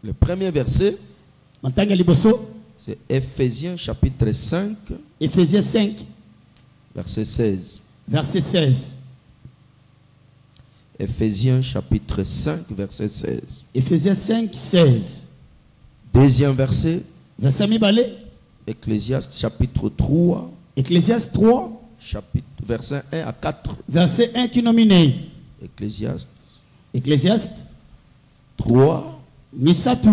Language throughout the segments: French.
Le premier verset, c'est Ephésiens chapitre 5, Ephésiens 5, verset 16. verset 16. Ephésiens chapitre 5, verset 16. Ephésiens 5, 16. Deuxième verset, Verset Mibale. Ecclésiaste chapitre 3, Ecclésiaste 3, chapitre, verset 1 à 4. verset 1 qui nomine. Ecclésiaste Ecclésiaste 3, Misatu,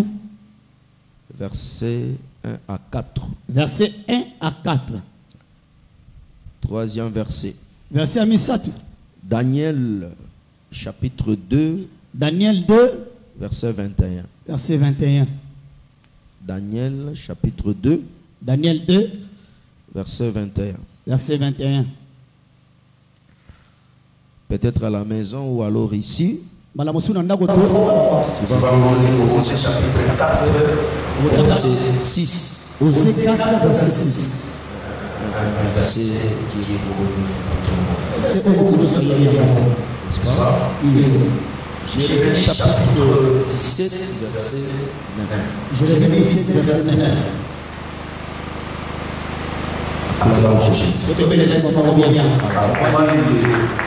verset 1 à 4. verset 1 à 4. Troisième verset, Verset Misatu. Daniel chapitre 2, Daniel 2, verset 21. verset 21. Daniel chapitre 2, Daniel 2, verset 21. verset 21. Peut-être à la maison ou alors ici. Tu vas Malamusuna ndako to. lire Osée chapitre 4, verset 6. Osée 4, verset 6. Un verset qui est C'est beaucoup de choses. n'est-ce pas? Jérémie chapitre 17, verset 9. Jérémie 17, verset 9. Acclamons Jésus. On va lire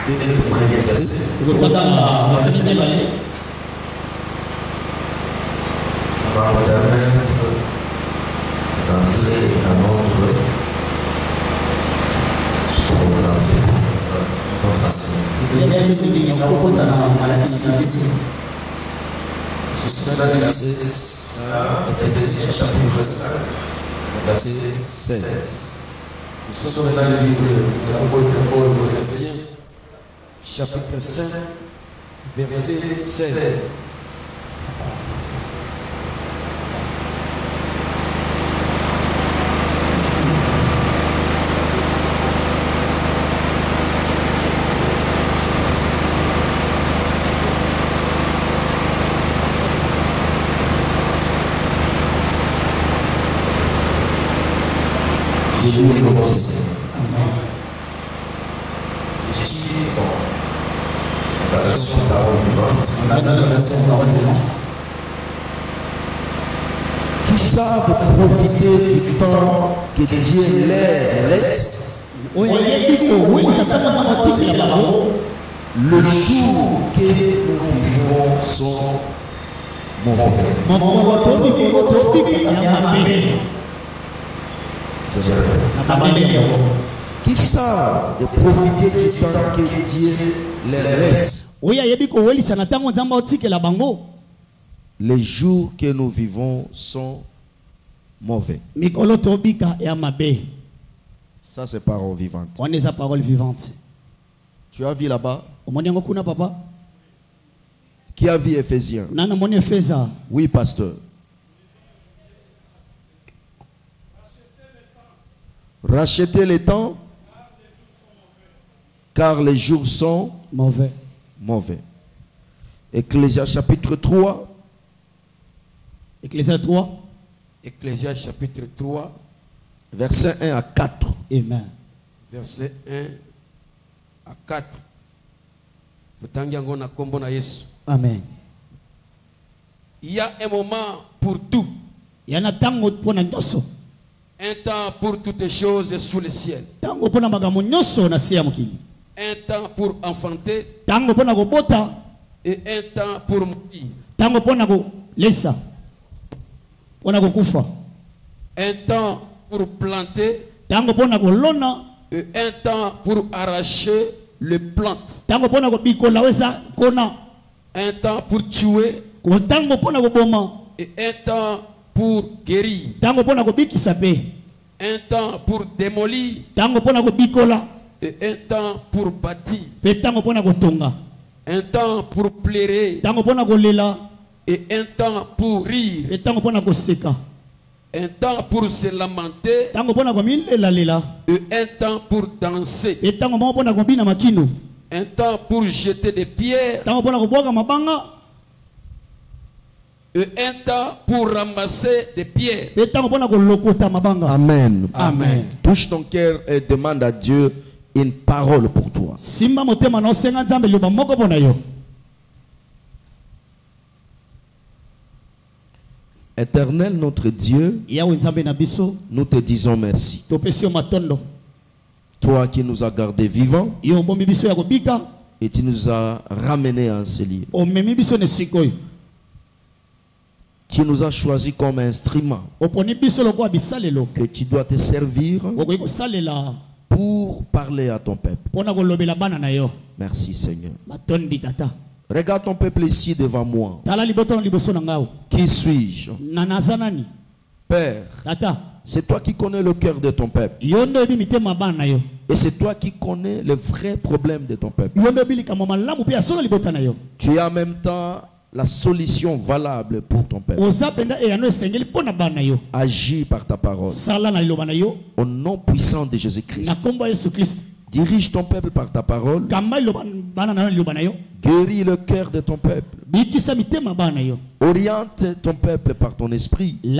le premier verset. On va permettre d'entrer dans notre programme de notre enseignement. Ce sera Ephésiens chapitre 5, verset 16. Nous sommes dans le livre de l'apôtre Paul aux Éphésiens, chapitre 5, verset 16. Je suis dans la version parole vivante. Qui savent profiter du temps que Dieu leur laisse, le jour que nous vivons sont mauvais. Je répète. Qui savent de profiter du temps que Dieu leur laisse. Les jours que nous vivons sont mauvais. Ça, c'est parole vivante. On est sa parole vivante. Tu as vu là-bas? Qui a vu Ephésiens? Oui, pasteur. Rachetez les temps, car les jours sont mauvais. Mauvais. Ecclésiaste chapitre 3. Ecclésiaste 3. Ecclésiaste chapitre 3. Verset 1 à 4. Amen. Verset 1 à 4. Amen. Il y a un moment pour tout. Il y a un temps pour nous. Un temps pour toutes les choses sous le ciel. Un temps pour enfanter. Et un temps pour mourir. Un temps pour planter. Et un temps pour arracher les plantes. Un temps pour tuer. Et un temps pour guérir. Un temps pour démolir. Et un temps pour bâtir. Un temps pour pleurer. Et un temps pour rire. Un temps pour se lamenter. Et un temps pour danser. Un temps pour jeter des pierres. Et un temps pour ramasser des pierres. Amen. Amen. Touche ton cœur et demande à Dieu une parole pour toi. Éternel notre Dieu, nous te disons merci. Toi qui nous as gardés vivants et tu nous as ramenés à ce lieu. Tu nous as choisis comme instrument que tu dois te servir pour parler à ton peuple. Merci Seigneur. Regarde ton peuple ici devant moi. Qui suis-je? Père, c'est toi qui connais le cœur de ton peuple. Et c'est toi qui connais les vrais problèmes de ton peuple. Tu es en même temps la solution valable pour ton peuple. Agis par ta parole. Au nom puissant de Jésus-Christ. Dirige ton peuple par ta parole. Guéris le cœur de ton peuple. Oriente ton peuple par ton esprit. Je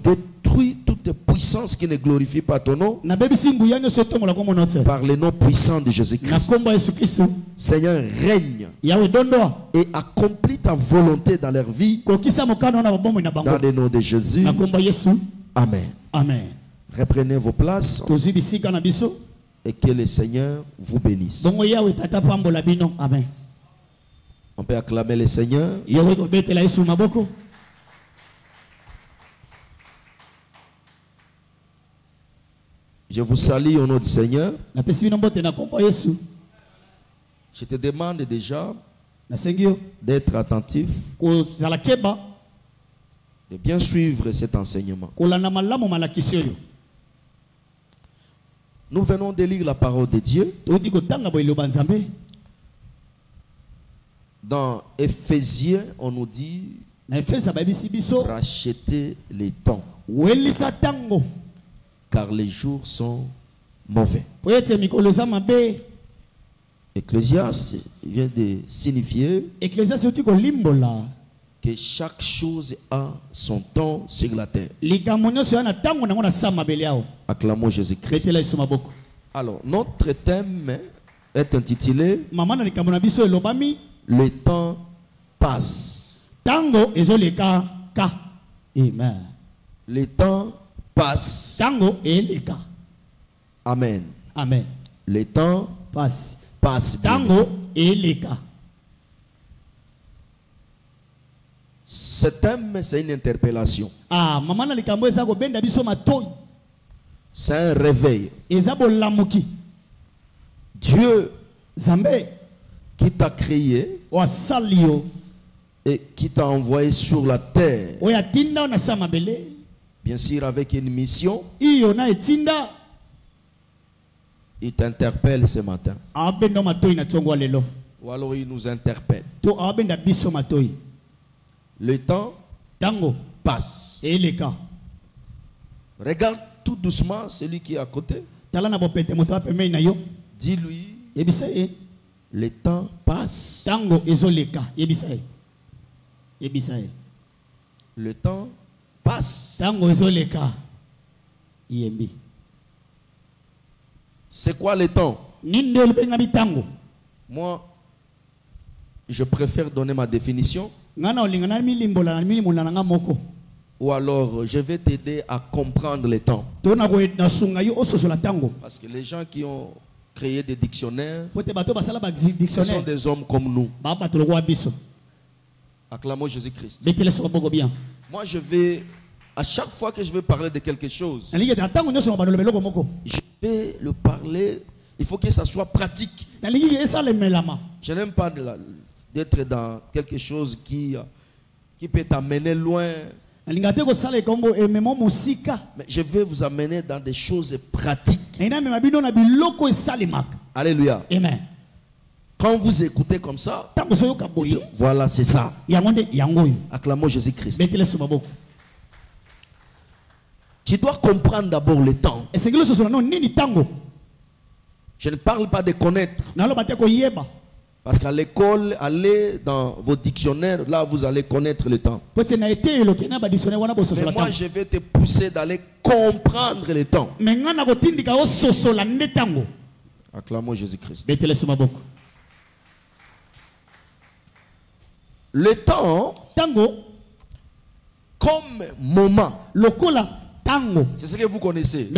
détruis toute puissance qui ne glorifie pas ton nom par le nom puissant de Jésus-Christ. Seigneur, règne et accomplis ta volonté dans leur vie dans le nom de Jésus. Amen. Amen. Reprenez vos places et que le Seigneur vous bénisse. Amen. On peut acclamer le Seigneur. Je vous salue au nom du Seigneur. Je te demande déjà d'être attentif, de bien suivre cet enseignement. Nous venons de lire la parole de Dieu dans Éphésiens. On nous dit racheter les temps car les jours sont mauvais. Ecclésiaste vient de signifier que chaque chose a son temps sur la terre. Acclamons Jésus-Christ. Alors, notre thème est intitulé Le temps passe. Amen. Le temps passe. Amen. Amen. Le temps passe. Ce thème, c'est une interpellation. C'est un réveil. Dieu qui t'a créé et qui t'a envoyé sur la terre, bien sûr avec une mission, il t'interpelle ce matin. Ou alors il nous interpelle. Le temps passe. Regarde tout doucement celui qui est à côté. Dis-lui, le temps passe. Le temps passe. C'est quoi le temps? Moi, je préfère donner ma définition. Ou alors, je vais t'aider à comprendre le temps. Parce que les gens qui ont créé des dictionnaires, ce sont des hommes comme nous. Acclamons Jésus-Christ. Moi, je vais, à chaque fois que je vais parler de quelque chose, je vais le parler, il faut que ça soit pratique. Je n'aime pas d'être dans quelque chose qui peut t'amener loin. Mais je vais vous amener dans des choses pratiques. Alléluia. Amen. Quand vous écoutez comme ça, voilà, c'est ça. Acclamons Jésus-Christ. Tu dois comprendre d'abord le temps. Je ne parle pas de connaître. Parce qu'à l'école, allez dans vos dictionnaires, là vous allez connaître le temps. Mais moi je vais te pousser d'aller comprendre le temps. Acclamons Jésus-Christ. Le temps comme moment. Tango. C'est ce que vous connaissez.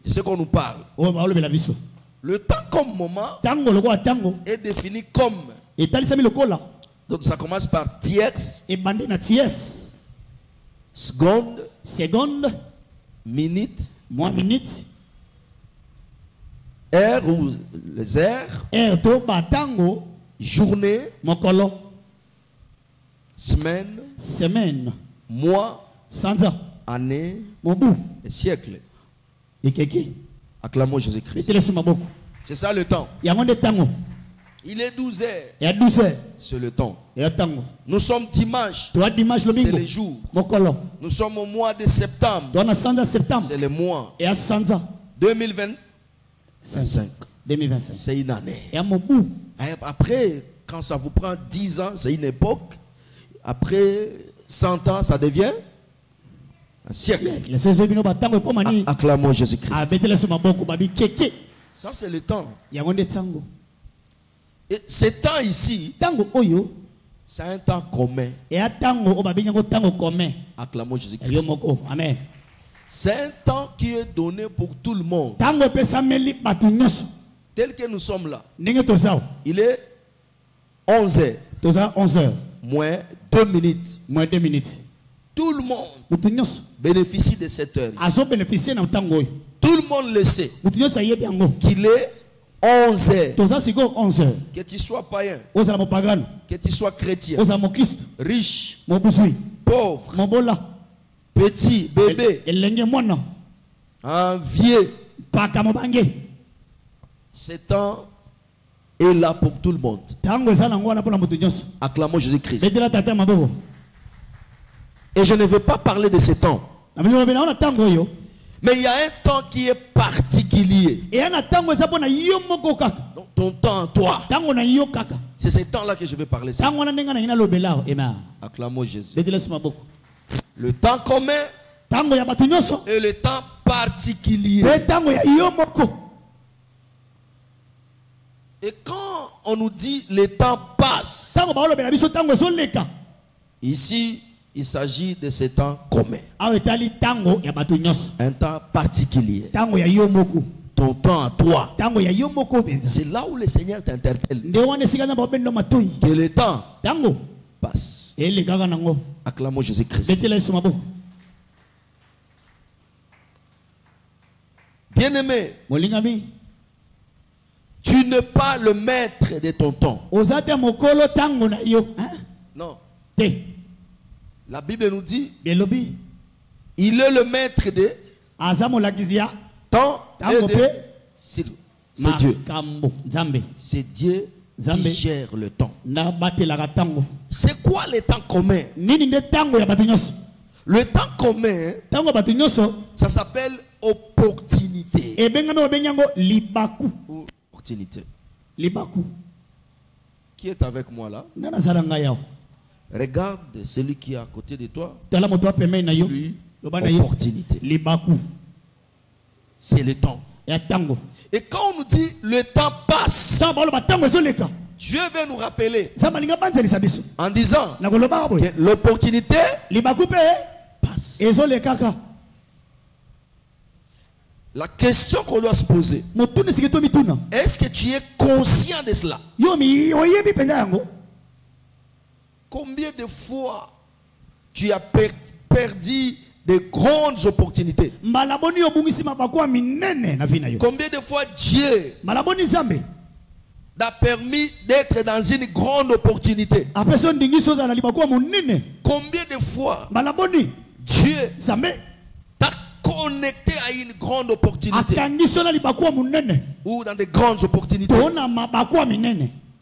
C'est ce qu'on nous parle. Le temps comme moment est défini comme. Donc ça commence par tierce, seconde, minute, heure ou les heures, journée, semaine, mois, année et siècle. Acclamons Jésus-Christ. C'est ça le temps. Il est 12 heures. C'est le temps. Nous sommes dimanche. C'est les jours. Nous sommes au mois de septembre. C'est le mois. 2025. C'est une année. Après, quand ça vous prend 10 ans, c'est une époque. Après 100 ans, ça devient un siècle. Acclamons Jésus-Christ. Ça, c'est le temps. Et ce temps ici, c'est un temps commun. Acclamons Jésus-Christ. Amen. C'est un temps qui est donné pour tout le monde. Tel que nous sommes là. Il est 11 heures. Moins 2 minutes. Tout le monde bénéficie de cette heure. Tout le monde le sait. Qu'il est 11 heures. Que tu sois païen, que tu sois chrétien, riche, pauvre, petit, bébé, un vieux, ce temps est là pour tout le monde. Acclamons Jésus-Christ. Et je ne veux pas parler de ce temps. Mais il y a un temps qui est particulier. Donc, ton temps, toi. C'est ce temps-là que je vais parler. Acclamons Jésus. Le temps commun et le temps particulier. Et quand on nous dit le temps passe, ici, il s'agit de ce temps commun. Un temps particulier. Ton temps à toi. C'est là où le Seigneur t'interpelle. Que le temps passe. Acclamons Jésus-Christ. Bien-aimé, tu n'es pas le maître de ton temps. Non. La Bible nous dit, il est le maître de temps et de... C'est Dieu. C'est Dieu qui gère le temps. C'est quoi le temps commun? Le temps commun, ça s'appelle opportunité. Opportunité. Qui est avec moi là? Regarde celui qui est à côté de toi. Lui, opportunité. C'est le temps. Et quand on nous dit le temps passe, Dieu veut nous rappeler en disant que l'opportunité passe. La question qu'on doit se poser, est-ce que tu es conscient de cela? Combien de fois tu as perdu de grandes opportunités? Combien de fois Dieu t'a permis d'être dans une grande opportunité? Combien de fois Dieu t'a connecté à une grande opportunité ou dans de grandes opportunités?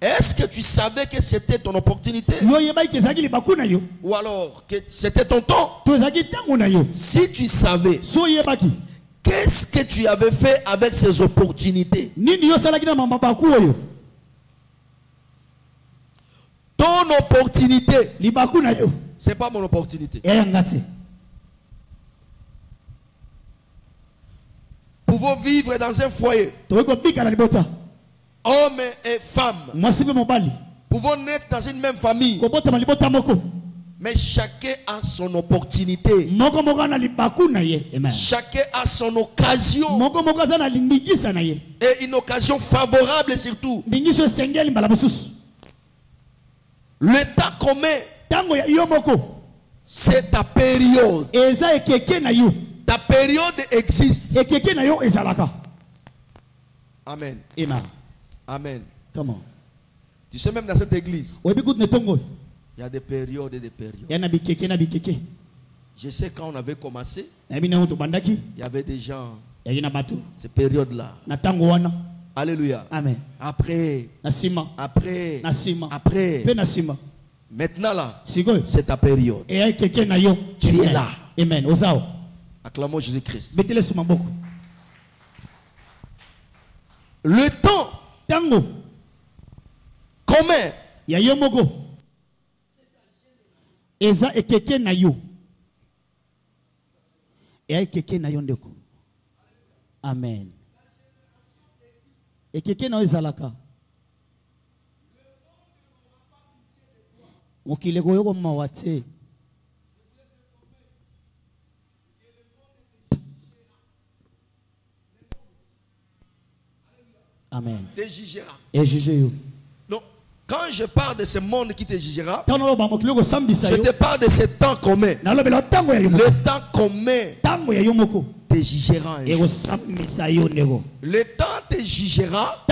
Est-ce que tu savais que c'était ton opportunité? Ou alors que c'était ton temps? Si tu savais, qu'est-ce que tu avais fait avec ces opportunités? Ton opportunité, c'est pas mon opportunité. Pouvons vivre dans un foyer, hommes et femmes, pouvons naître dans une même famille, Mais chacun a son opportunité. Chacun a son occasion. Et une occasion favorable surtout. Le temps commun, c'est ta période. Ta période existe. Amen. Amen. Comment? Tu sais, même dans cette église, il y a des périodes et des périodes. Je sais quand on avait commencé, il y avait des gens, ces périodes-là. Alléluia. Amen. Après, maintenant là, c'est ta période. Tu es là. Amen. Acclamons Jésus-Christ. Le temps commun, eza ekeke na yo. Ekeke na yo ndeko. Amen. Ekeke na yo ezalaka. Mokile ko yoko mawate. Amen. Te jugera. Et juge yo. Non. Quand je parle de ce monde qui te jugera, je te parle de ce temps commun. Le temps commun te jugera un jour. Le temps te jugera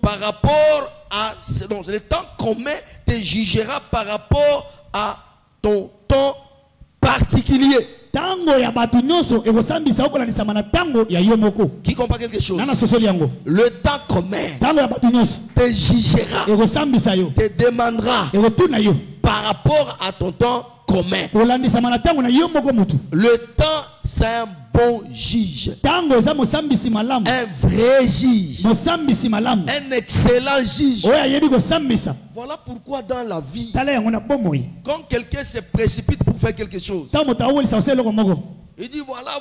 par rapport à... Non, le temps commun te jugera par rapport à ton temps particulier. Qui comprend quelque chose? Le temps commun te jugera, te demandera par rapport à ton temps commun. Le temps, c'est un bon juge, un vrai juge, un excellent juge. Voilà pourquoi dans la vie, quand quelqu'un se précipite pour faire quelque chose, il dit voilà,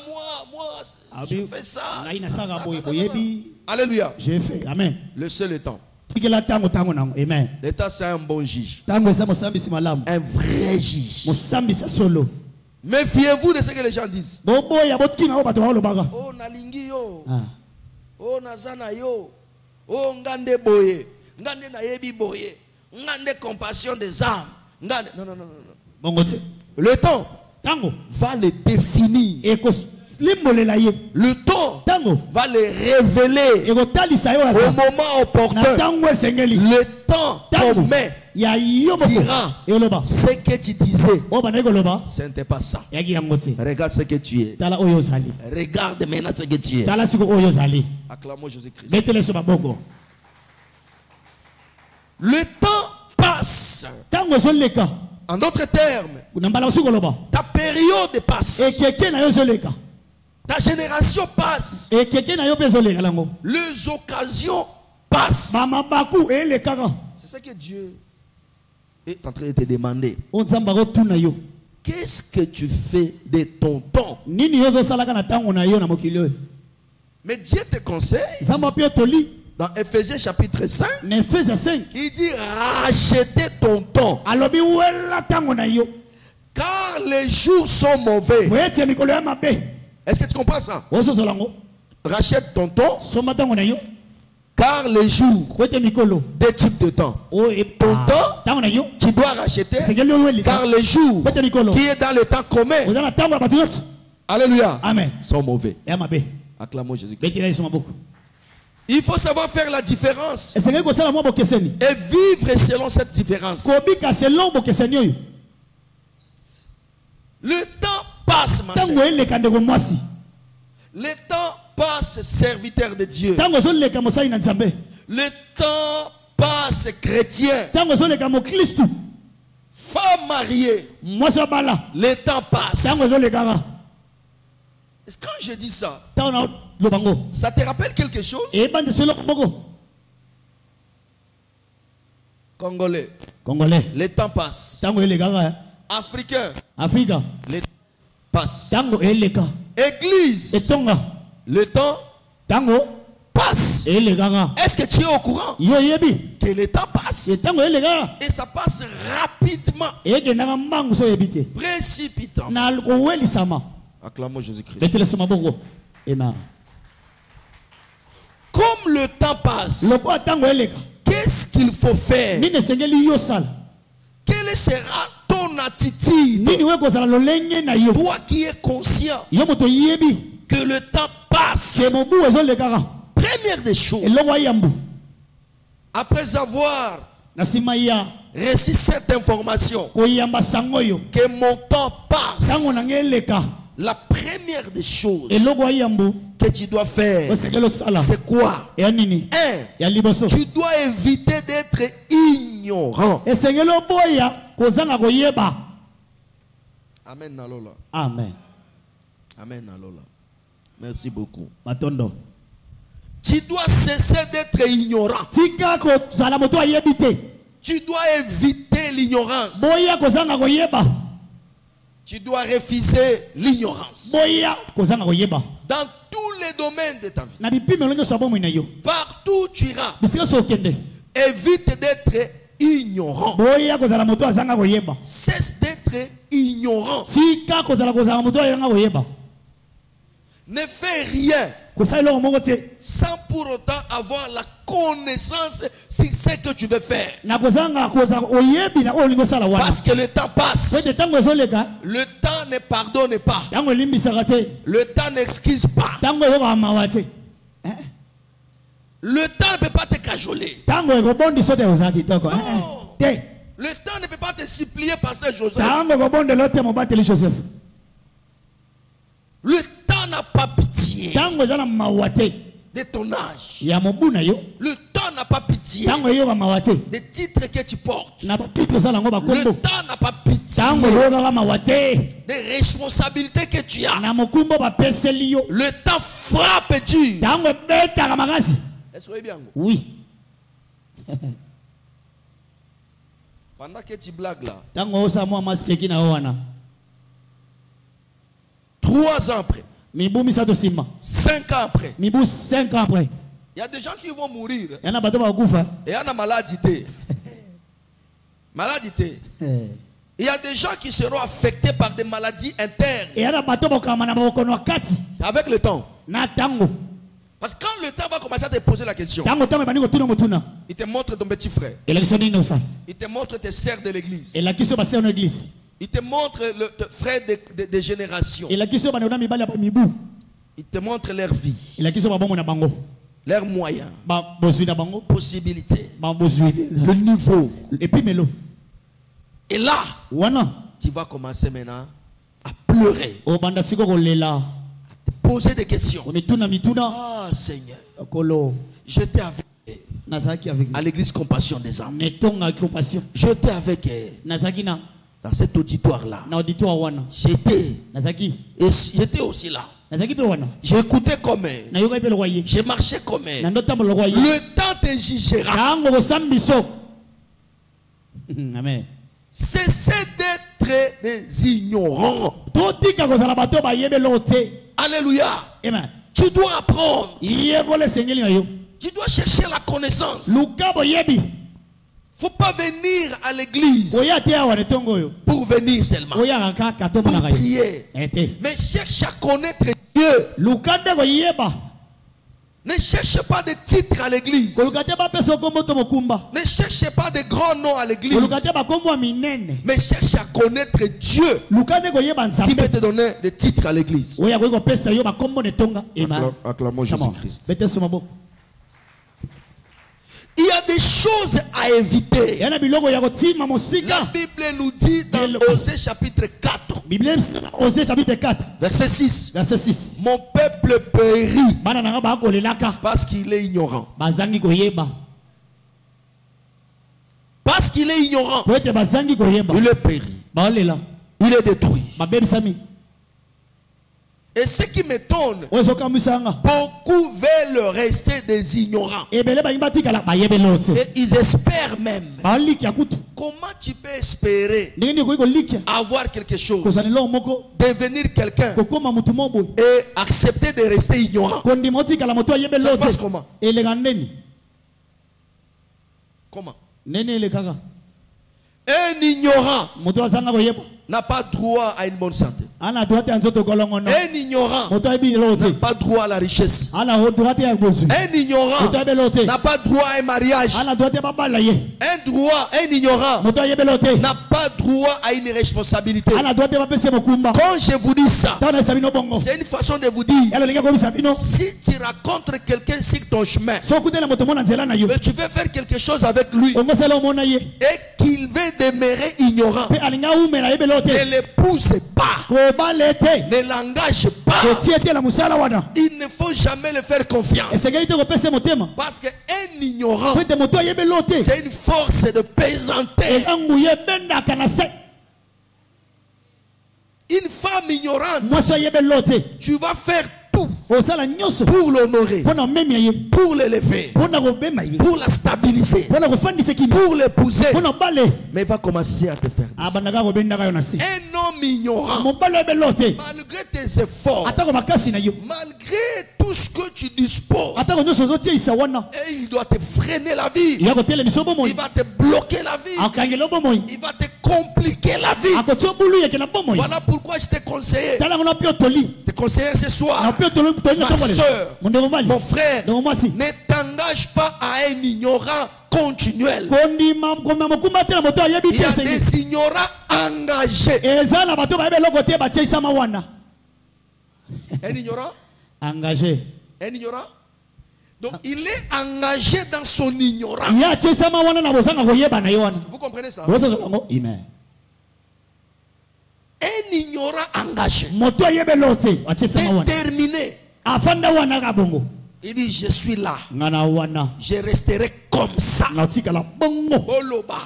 moi je fais ça. Alléluia. J'ai fait. Amen. Le seul temps. Amen. L'État, c'est un bon juge, un vrai juge. Méfiez-vous de ce que les gens disent. Oh nalingi yo, oh nazana yo, oh ngande boye, ngande na yebi boye, ngande compassion des âmes, ngande. Non. Le temps va le définir. Le temps va le révéler au moment opportun. Le temps commun dira ce que tu disais. Ce n'était pas ça. Regarde ce que tu es. Regarde maintenant ce que tu es. Acclamons Jésus-Christ. Le temps passe. En d'autres termes, ta période passe. Ta génération passe. Les occasions passent. C'est ce que Dieu est en train de te demander. Qu'est-ce que tu fais de ton temps? Mais Dieu te conseille dans Ephésiens chapitre 5, il dit rachetez ton temps, car les jours sont mauvais. Est-ce que tu comprends ça? Rachète ton temps, car les jours, deux types de temps. Ton temps, tu dois racheter, car les jours qui est dans le temps commun, alléluia, Amen, sont mauvais. Acclamons Jésus-Christ. Il faut savoir faire la différence et vivre selon cette différence. Le temps passe, ma sœur. Le temps passe, serviteur de Dieu. Le temps passe, chrétien. Femme mariée. Le temps passe. Quand je dis ça, ça te rappelle quelque chose? Congolais. Le temps passe. Africain. Le temps passe. Église. Le temps passe. Est-ce que tu es au courant que le temps passe? Et ça passe rapidement. Précipitant. Acclamons Jésus-Christ. Comme le temps passe, qu'est-ce qu'il faut faire? Quelle sera ton attitude? Toi qui es conscient que le temps passe. Première des choses, après avoir reçu cette information que mon temps passe, la première des choses que tu dois faire, c'est quoi? Tu dois éviter d'être ignorant. Amen. Amen. Amen. Merci beaucoup. Tu dois cesser d'être ignorant. Tu dois éviter l'ignorance. Tu dois refuser l'ignorance. Dans tous les domaines de ta vie. Partout où tu iras. Évite d'être ignorant. Cesse d'être ignorant. Ne fais rien sans pour autant avoir la connaissance sur ce que tu veux faire. Parce que le temps passe. Le temps ne pardonne pas. Le temps n'excuse pas. Le temps ne peut pas te cajoler. Non. Le temps ne peut pas te supplier, pasteur Joseph. Le temps n'a pas pitié de ton âge. Le temps n'a pas pitié des titres que tu portes. Le temps n'a pas pitié des responsabilités que tu as. Le temps frappe dur. Est-ce que vous bien? Oui. Pendant que tu blagues là, 3 ans après, 5 ans après, il y a des gens qui vont mourir. Et il y a une maladie. Il y a des gens qui seront affectés par des maladies internes. C'est avec le temps. Parce que quand le temps va commencer à te poser la question, il te montre ton petit frère. Il te montre tes sœurs de l'église. Il te montre le frère de génération. Il te montre leur vie, leurs moyens, possibilités, le niveau. Et là, tu vas commencer maintenant à pleurer, à te poser des questions. Ah Seigneur, j'étais avec à l'église Compassion des âmes. J'étais avec elle. Dans cet auditoire-là, j'étais aussi là. J'écoutais comme elle. J'ai marché comme elle. Le temps te jugera. Amen. Cessez d'être des ignorants. Alléluia. Amen. Tu dois apprendre. Tu dois chercher la connaissance. Faut pas venir à l'église pour venir seulement, pour prier. Mais cherche à connaître Dieu. Ne cherche pas de titres à l'église. Ne cherche pas de grands noms à l'église. Mais cherche à connaître Dieu qui peut te donner des titres à l'église. Acclamons Jésus-Christ. Il y a des choses à éviter. La Bible nous dit dans Osée chapitre 4. Verset 6. Mon peuple périt parce qu'il est ignorant. Parce qu'il est ignorant, il est péri. Il est détruit. Et ce qui m'étonne, beaucoup veulent rester des ignorants. Et ils espèrent même. Comment tu peux espérer avoir quelque chose, devenir quelqu'un et accepter de rester ignorant? Ça se passe comment? Comment? Un ignorant n'a pas droit à une bonne santé. Un ignorant n'a pas droit à la richesse. Un ignorant n'a pas droit à un mariage. Un ignorant n'a pas droit à une responsabilité. Quand je vous dis ça, c'est une façon de vous dire, si tu rencontres quelqu'un sur ton chemin, mais tu veux faire quelque chose avec lui et qu'il veut demeurer ignorant, ne l'épouse pas, ne l'engage pas. Il ne faut jamais le faire confiance, parce qu'un ignorant, c'est une force de pesanteur. Une femme ignorante, tu vas faire tout pour l'honorer, pour l'élever, pour la stabiliser, pour l'épouser, mais il va commencer à te faire un homme ignorant, malgré tes efforts, malgré tout ce que tu disposes, et il doit te freiner la vie, il va te bloquer la vie, il va te compliquer la vie. Voilà pourquoi je t'ai conseillé, ce soir, ma soeur, mon frère, ne t'engage pas à un ignorant continuel. Il y a des ignorants engagés. Un ignorant engagé. Un ignorant. Donc il est engagé dans son ignorance. Vous comprenez ça? Un ignorant engagé, déterminé. Il dit, je suis là, je resterai comme ça. Boloba,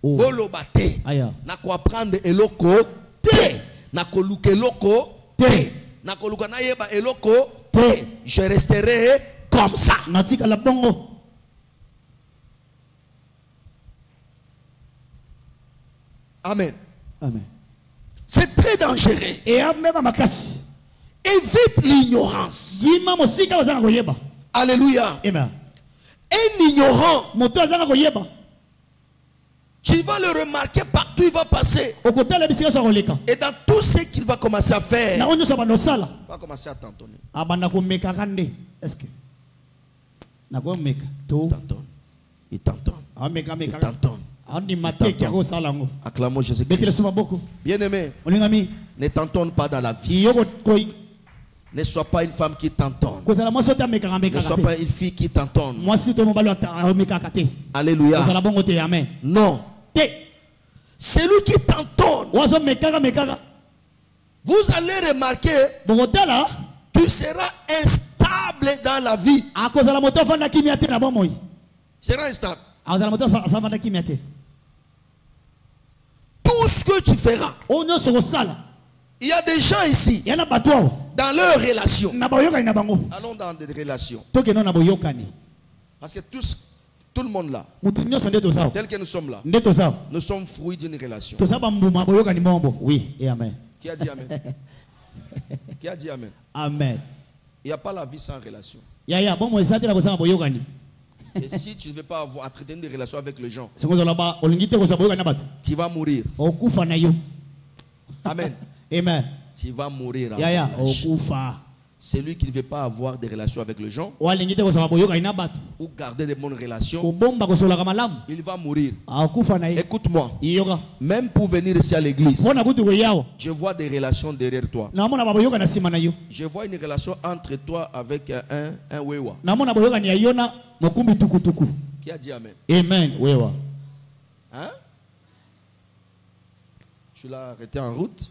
boloba te, nako apprendre eloko te, nako luke eloko te, nako luka na yeba eloko te, je resterai comme ça. Amen. Amen. C'est très dangereux. Évite l'ignorance. Alléluia. Amen. Un ignorant, tu vas le remarquer partout il va passer. Et dans tout ce qu'il va commencer à faire, il va commencer à t'entonner. Il t'entonne. Il t'entonne. Acclamons Jésus-Christ. Bien-aimé, ne t'entonne pas dans la vie. Ne sois pas une femme qui t'entonne. Ne sois pas une fille qui t'entonne. Alléluia. Non. Celui qui t'entonne, vous allez remarquer, tu seras instable dans la vie. Tu seras instable. Tout ce que tu feras, il y a des gens ici, dans leurs relations. Allons dans des relations. Parce que tout le monde là, tel que nous sommes là, nous sommes fruits d'une relation. Oui, et amen. Qui a dit amen? Qui a dit amen? Amen. Il n'y a pas la vie sans relation. Et si tu ne veux pas entretenir des relations avec les gens, tu vas mourir. Amen. Amen. Tu vas mourir. Celui qui ne veut pas avoir des relations avec les gens ou garder des bonnes relations, il va mourir. Écoute-moi. Même pour venir ici à l'église, je vois des relations derrière toi. Je vois une relation entre toi avec un wewa. Qui a dit amen? Amen. Hein? Tu l'as arrêté en route.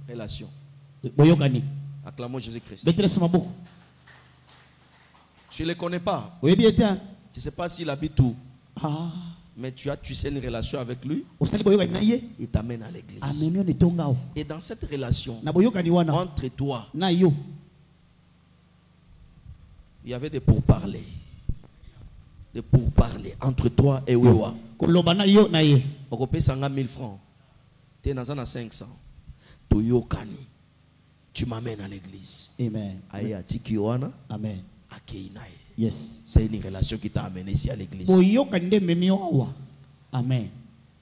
Relation. Acclamons Jésus-Christ. Tu ne les connais pas. Tu ne sais pas s'il habite où. Mais tu as tissé une relation avec lui. Il t'amène à l'église. Et dans cette relation, entre toi, il y avait des pourparlers. Des pourparlers entre toi et Wewa. On peut 1000 francs. Tu es dans un 500. Tu m'amènes à l'église. Amen. Amen. Yes. C'est une relation qui t'a amené ici à l'église. Amen.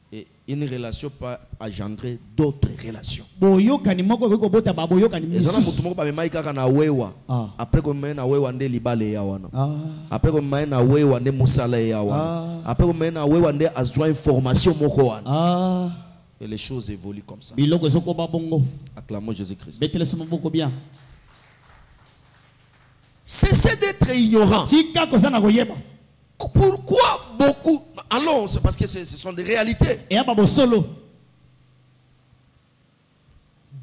Et une relation peut engendrer d'autres relations. Après qu'on mène à Wewa, après qu'on mène à Wewa, après qu'on mène à Wewa, information. Et les choses évoluent comme ça. Acclamons Jésus-Christ. Cessez d'être ignorant. Pourquoi beaucoup... Allons, c'est parce que ce sont des réalités.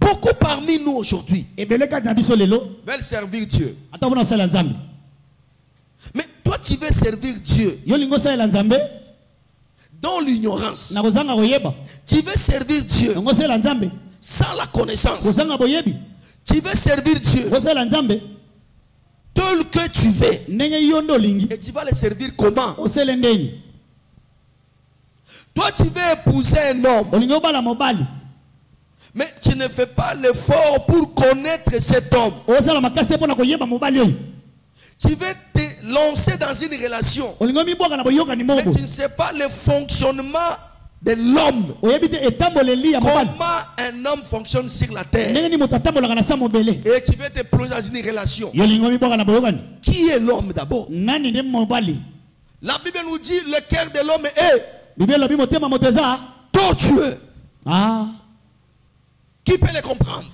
Beaucoup parmi nous aujourd'hui veulent servir Dieu. Mais toi tu veux servir Dieu dans l'ignorance. Tu veux servir Dieu sans la connaissance. Tu veux servir Dieu tel que tu veux. Et tu vas le servir comment? Toi tu veux épouser un homme, mais tu ne fais pas l'effort pour connaître cet homme. Tu veux te lancer dans une relation, mais tu ne sais pas le fonctionnement de l'homme. Comment un homme fonctionne sur la terre. Et tu veux te plonger dans une relation. Qui est l'homme d'abord? La Bible nous dit le cœur de l'homme est tortueux. Qui peut le comprendre?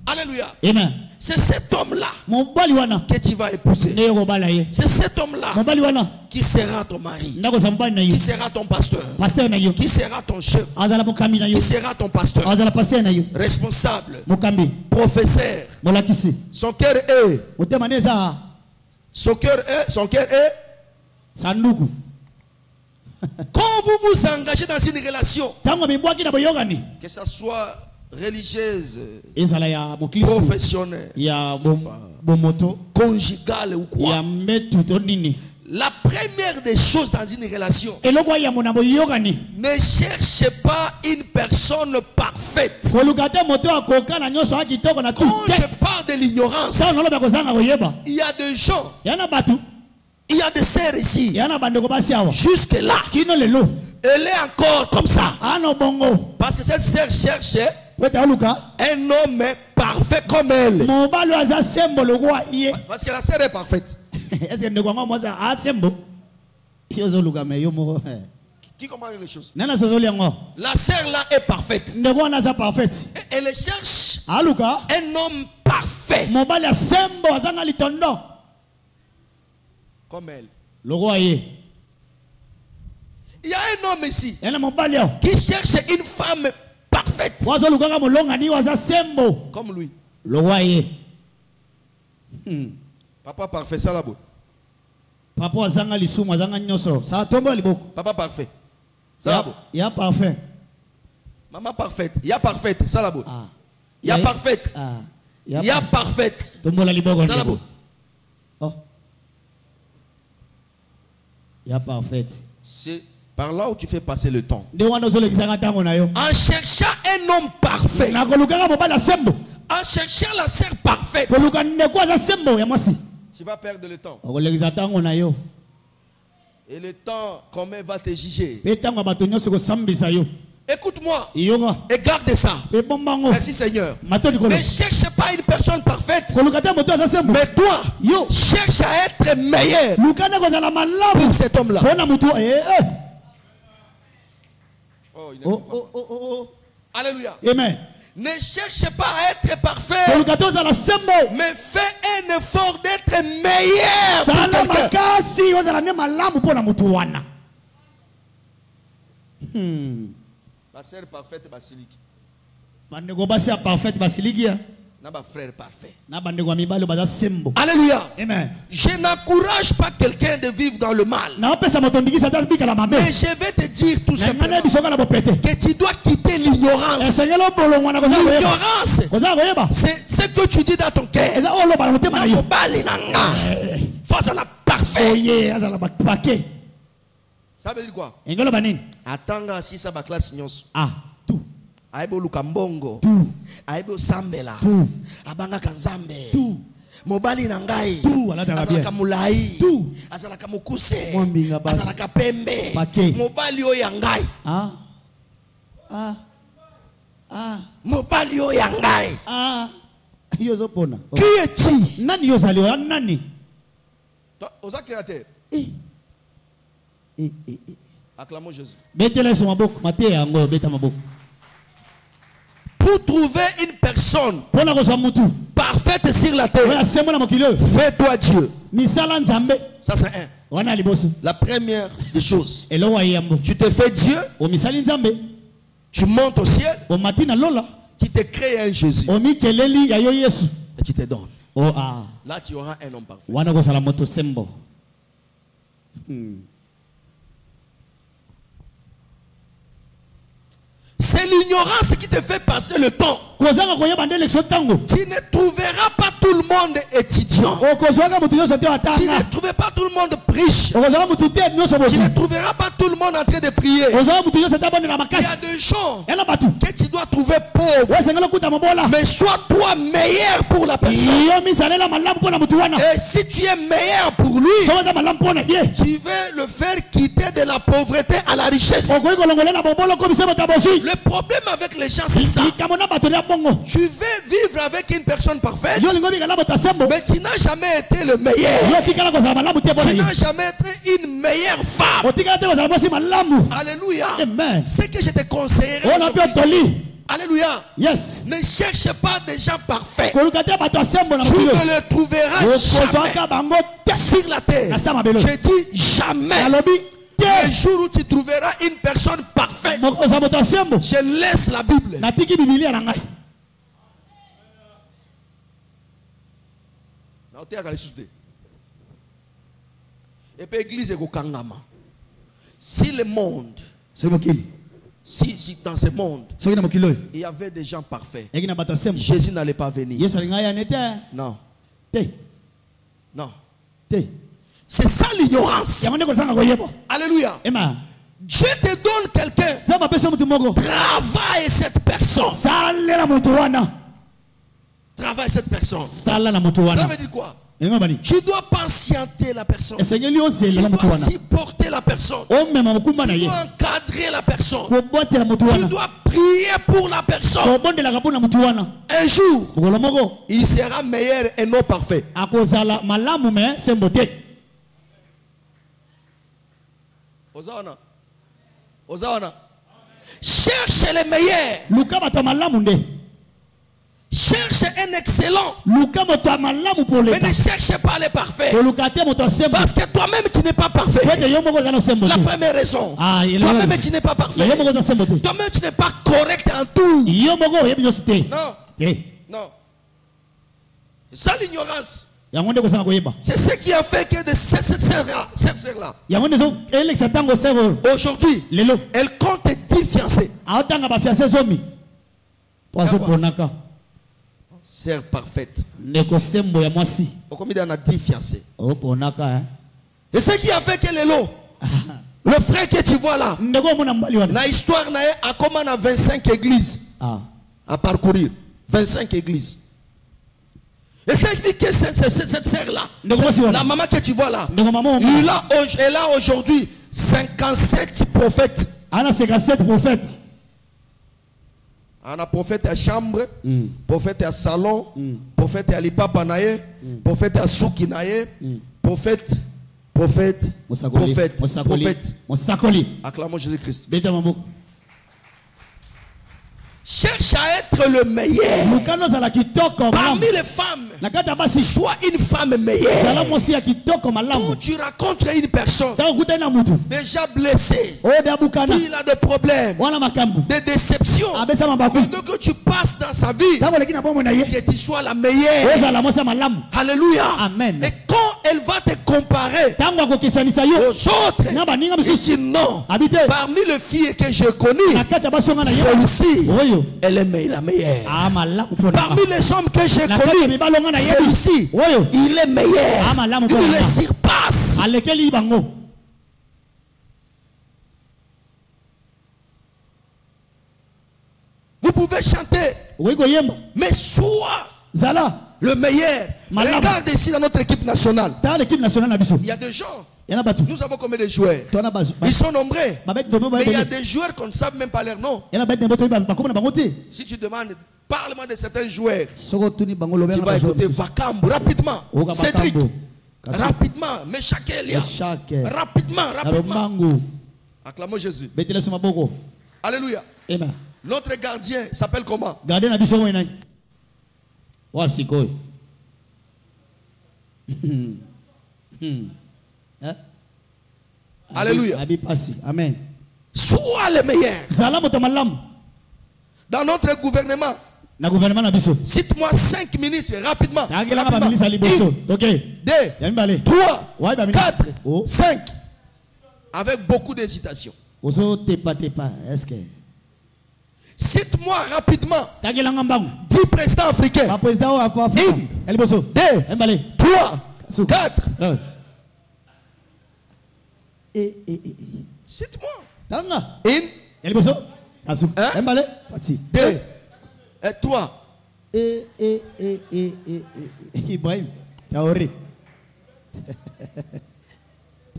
Alléluia. Amen. C'est cet homme-là que tu vas épouser. C'est cet homme-là qui sera ton mari, qui sera ton pasteur, qui sera ton chef, qui sera ton pasteur, responsable, professeur. Son cœur est. Son cœur est. Quand vous vous engagez dans une relation, que ce soit religieuse, professionnelle, conjugale ou quoi, la première des choses dans une relation, ne cherchez pas une personne parfaite. Quand je parle de l'ignorance, il y a des gens, il y a des sœurs ici, jusque là, elle est encore comme ça, parce que cette sœur cherche un homme parfait comme elle. Parce que la sœur est parfaite. Qui comprend les choses? La sœur là est parfaite. Elle cherche un homme parfait comme elle. Il y a un homme ici qui cherche une femme parfaite comme lui. Papa parfait, ça là beau. Papa parfait, ça là beau. Il y a parfait. Maman parfaite, il y a parfaite, ça là beau. Il y a parfaite. Il y a parfaite. Ça là beau. Il y a parfaite. C'est par là où tu fais passer le temps. En cherchant un homme parfait, en cherchant la sœur parfaite, tu vas perdre le temps. Et le temps, comment va te juger? Écoute-moi et garde ça. Merci Seigneur. Ne cherche pas une personne parfaite, mais toi, cherche à être meilleur pour cet homme-là. Alléluia. Amen. Ne cherche pas à être parfait, mais fais un effort d'être meilleur pour quelqu'un. La sœur parfaite basiliki. parfaite basiliki. frère parfait. Alléluia. Amen. Je n'encourage pas quelqu'un de vivre dans le mal. Mais je vais te dire tout simplement que tu dois quitter l'ignorance. L'ignorance, c'est ce que tu dis dans ton cœur. Face à la parfait. Ça veut dire quoi? Attends, si ça va classe tout. Aibo lukambongo, aibo sambela, abanga kanzambe, mobali nangai, azalaka mulai, azalaka mukuse, azalaka pembe, mobali o yangai, mobali o yangai, qui est-il? Nani yozaliwa nani? Osa créateur. Acclamons Jésus. Pour trouver une personne parfaite sur la terre, fais-toi Dieu. Ça c'est un. La première des choses. Tu te fais Dieu. Tu montes au ciel. Tu te crées un Jésus. Et tu te donnes. Là tu auras un homme parfait. C'est l'ignorance qui te fait passer le temps. Tu ne trouveras pas tout le monde étudiant. Tu ne trouveras pas tout le monde riche. Tu ne trouveras pas tout le monde en train de prier. Il y a des gens que tu dois trouver pauvres. Mais sois toi meilleur pour la personne. Et si tu es meilleur pour lui, tu veux le faire quitter de la pauvreté à la richesse. Le problème avec les gens, c'est ça. Tu veux vivre avec une personne parfaite, mais tu n'as jamais été le meilleur. Tu n'as jamais été une meilleure femme. Alléluia. Ce que je te conseillerais, alléluia. Yes. Ne cherche pas des gens parfaits. Tu ne les trouveras jamais sur la terre. Je dis jamais. Le jour où tu trouveras une personne parfaite, je laisse la Bible. Et puis l'église est au Kangama. Si le monde, si dans ce monde, il y avait des gens parfaits, Jésus n'allait pas venir. Non. Non. C'est ça l'ignorance. Alléluia. Dieu te donne quelqu'un. Travaille cette personne. Travaille cette personne. Ça veut dire quoi? Tu dois patienter la personne. Tu dois supporter la personne. Tu dois encadrer la personne. Tu dois prier pour la personne. Un jour, il sera meilleur et non parfait. Hosanna. Cherche les meilleurs. Cherche un excellent. Mais ne cherche pas les parfaits. Parce que toi-même tu n'es pas parfait. La première raison. Toi-même tu n'es pas parfait. Toi-même tu n'es pas correct en tout. Non. Non. C'est ça l'ignorance. C'est ce qui a fait que de cette sœur-là, aujourd'hui, elle compte 10 fiancés. Sœur parfaite. Combien on a 10 fiancés. Et ce qui a fait que le frère que tu vois là, la histoire a comme on a 25 églises à parcourir. 25 églises. Et c'est que cette sœur-là, la maman que tu vois là, elle a aujourd'hui 57 prophètes. Elle a 57 prophètes. On a prophète à chambre, prophète à salon, prophète à lipapa naye, prophète à souki naye, prophète. Acclamons Jésus-Christ. Cherche à être être le meilleur parmi les femmes, sois une femme meilleure. Quand tu rencontres une personne déjà blessée, il a des problèmes, des déceptions, donc tu passes dans sa vie, que tu sois la meilleure. Alléluia. Amen. Et quand elle va te comparer aux autres, il dit non, parmi les filles que je connais, celle-ci, elle est la meilleure. Parmi les hommes que je connais, celui-ci, il est meilleur. Il les surpasse. Vous pouvez chanter, mais sois le meilleur. Regarde ici dans notre équipe nationale. Il y a des gens. Nous avons combien de joueurs? Ils sont nombreux. Mais il y a des joueurs qu'on ne sait même pas leur nom. Si tu demandes, parle-moi de certains joueurs, tu vas écouter Vakambu rapidement. Cédric, rapidement. Meshakelia, rapidement. Acclamons Jésus. Alléluia. Notre gardien s'appelle comment? Alléluia. Amen. Sois le meilleur. Dans notre gouvernement, cite-moi 5 ministres rapidement. 1, 2, 3, 4, 5. Avec beaucoup d'hésitation. Cite-moi rapidement 10 présidents africains. 1, 2, 3, 4. Cite-moi. 1, 2, 3. Ibrahim. Taori.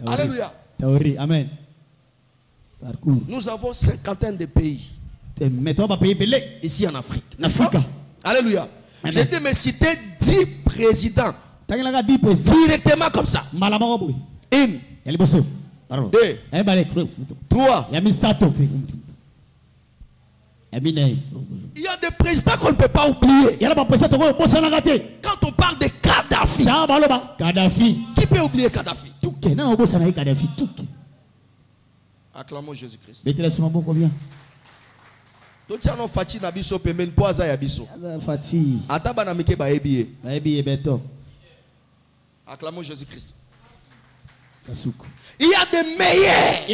Alléluia. Taori. Amen. Nous avons 50 de pays ici en Afrique. Alléluia. J'ai été me citer 10 présidents directement comme ça. 1, 2, 3. Il y a des présidents qu'on ne peut pas oublier. Quand on parle de Kadhafi, qui peut oublier Kadhafi? Acclamons Jésus-Christ. Acclamons Jésus-Christ. Il y a des meilleurs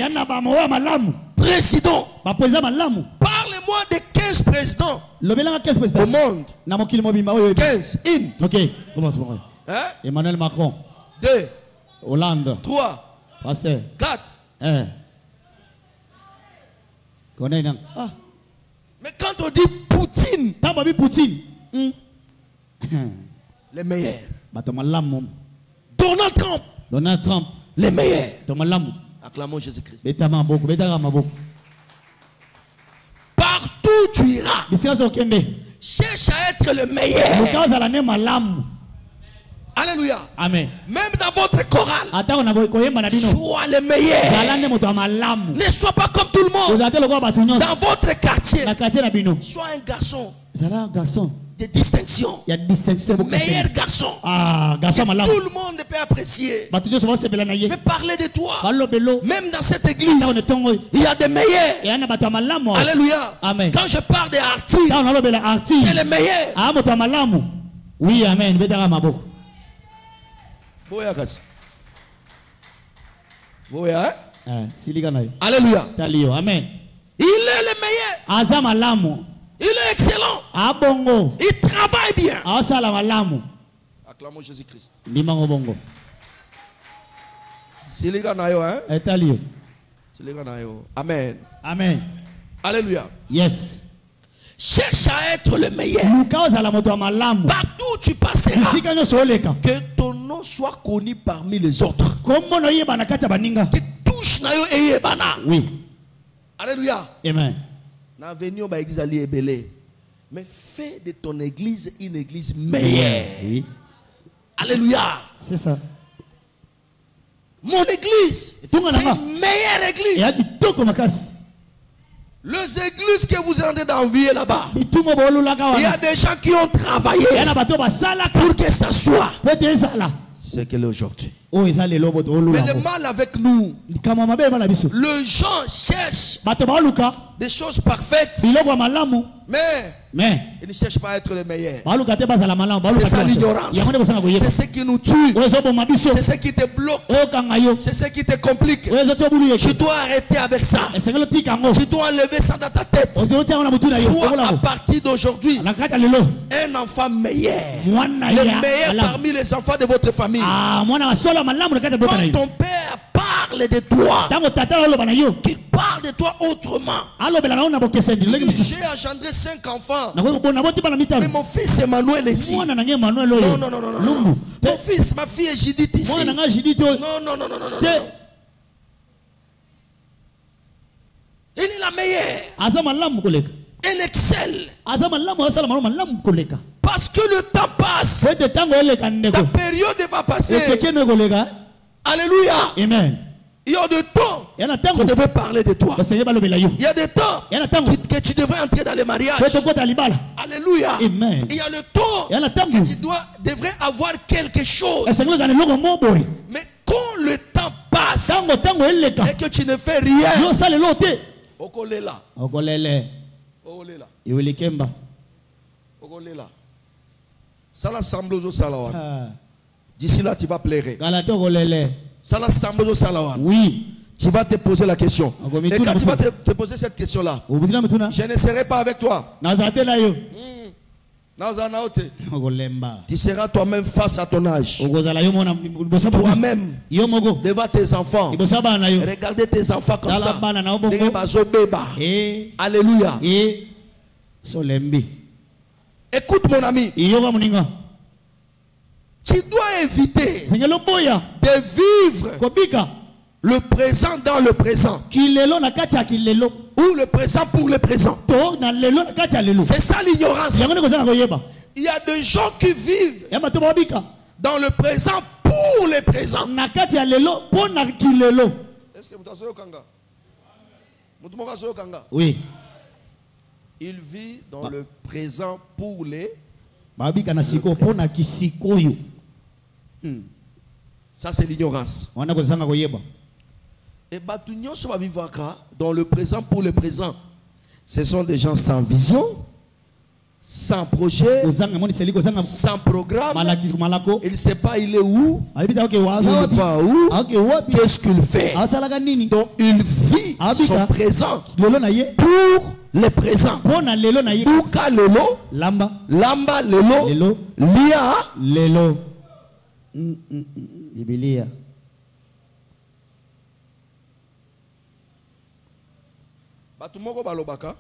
présidents. Parlez-moi de 15 présidents au monde. 15. Hein? Emmanuel Macron. 2. Hollande. 3. Pasteur. 4. Mais quand on dit Poutine, les meilleurs. Donald Trump, les meilleurs. Acclamons Jésus-Christ. Partout tu iras, cherche à être le meilleur. Alléluia. Amen. Même dans votre chorale, sois le meilleur. Ne sois pas comme tout le monde. Dans votre quartier, sois un garçon de distinction. Meilleur garçon. Tout le monde peut apprécier. Mais parler de toi. Même dans cette église, il y a des meilleurs. Alléluia. Amen. Quand je parle des artistes, c'est les meilleurs. Oui, amen. Alléluia. Amen. Il est le meilleur. Il est excellent. Il travaille bien. Acclamons Jésus-Christ. Amen. Amen. Alléluia. Yes. Cherche à être le meilleur. Partout où tu passeras, que ton nom soit connu parmi les autres. Que touche na yo eye bana. Oui. Alléluia. Amen. Mais fais de ton église une église meilleure. Oui. Alléluia. C'est ça. Mon église, c'est une meilleure église. Les églises que vous êtes en train d'envier là-bas, il y a des gens qui ont travaillé pour que ça soit ce qu'elle est aujourd'hui. Mais le mal avec nous, les gens cherchent des choses parfaites, mais ils ne cherchent pas à être les meilleurs. C'est ça l'ignorance. C'est ce qui nous tue. C'est ce qui te bloque. C'est ce qui te complique. Tu dois arrêter avec ça. Tu dois enlever ça dans ta tête. Sois à partir d'aujourd'hui un enfant meilleur. Le meilleur parmi les enfants de votre famille. Quand ton père parle de toi, qu'il parle de toi autrement. J'ai engendré 5 enfants. Mais mon fils Emmanuel est ici. Non. Mon fils, ma fille est Judith ici. Non. Elle est la meilleure. Elle excelle. Parce que le temps passe. Ta période va passer. Alléluia. Amen. Il y a des temps qu'on devait parler de toi. Il y a des temps que tu devrais entrer dans les mariages. Alléluia. Amen. Il y a le temps que tu devrais avoir quelque chose. Mais quand le temps passe et que tu ne fais rien, ça l'assemble aux salawa. D'ici là, tu vas pleurer. Ça l'assemble aux salawa. Oui. Tu vas te poser la question. Et quand tu vas te poser cette question-là, je ne serai pas avec toi. Tu seras toi-même face à ton âge. Toi-même, devant tes enfants. Regardez tes enfants comme ça. Alléluia. Écoute mon ami. Tu dois éviter de vivre le présent dans le présent. Ou le présent pour le présent. C'est ça l'ignorance. Il y a des gens qui vivent dans le présent pour le présent. Est-ce que vous avez oui. Il vit dans le présent pour les. Ça c'est l'ignorance. Et Batunyo va vivre dans le présent pour le présent. Ce sont des gens sans vision, sans projet, sans programme. Il ne sait pas il est où, il va où, qu'est-ce qu'il fait. Donc il vit son présent pour le présent. Uka lelo, lamba lelo, lia lelo. Bibilia. Batumoko balobaka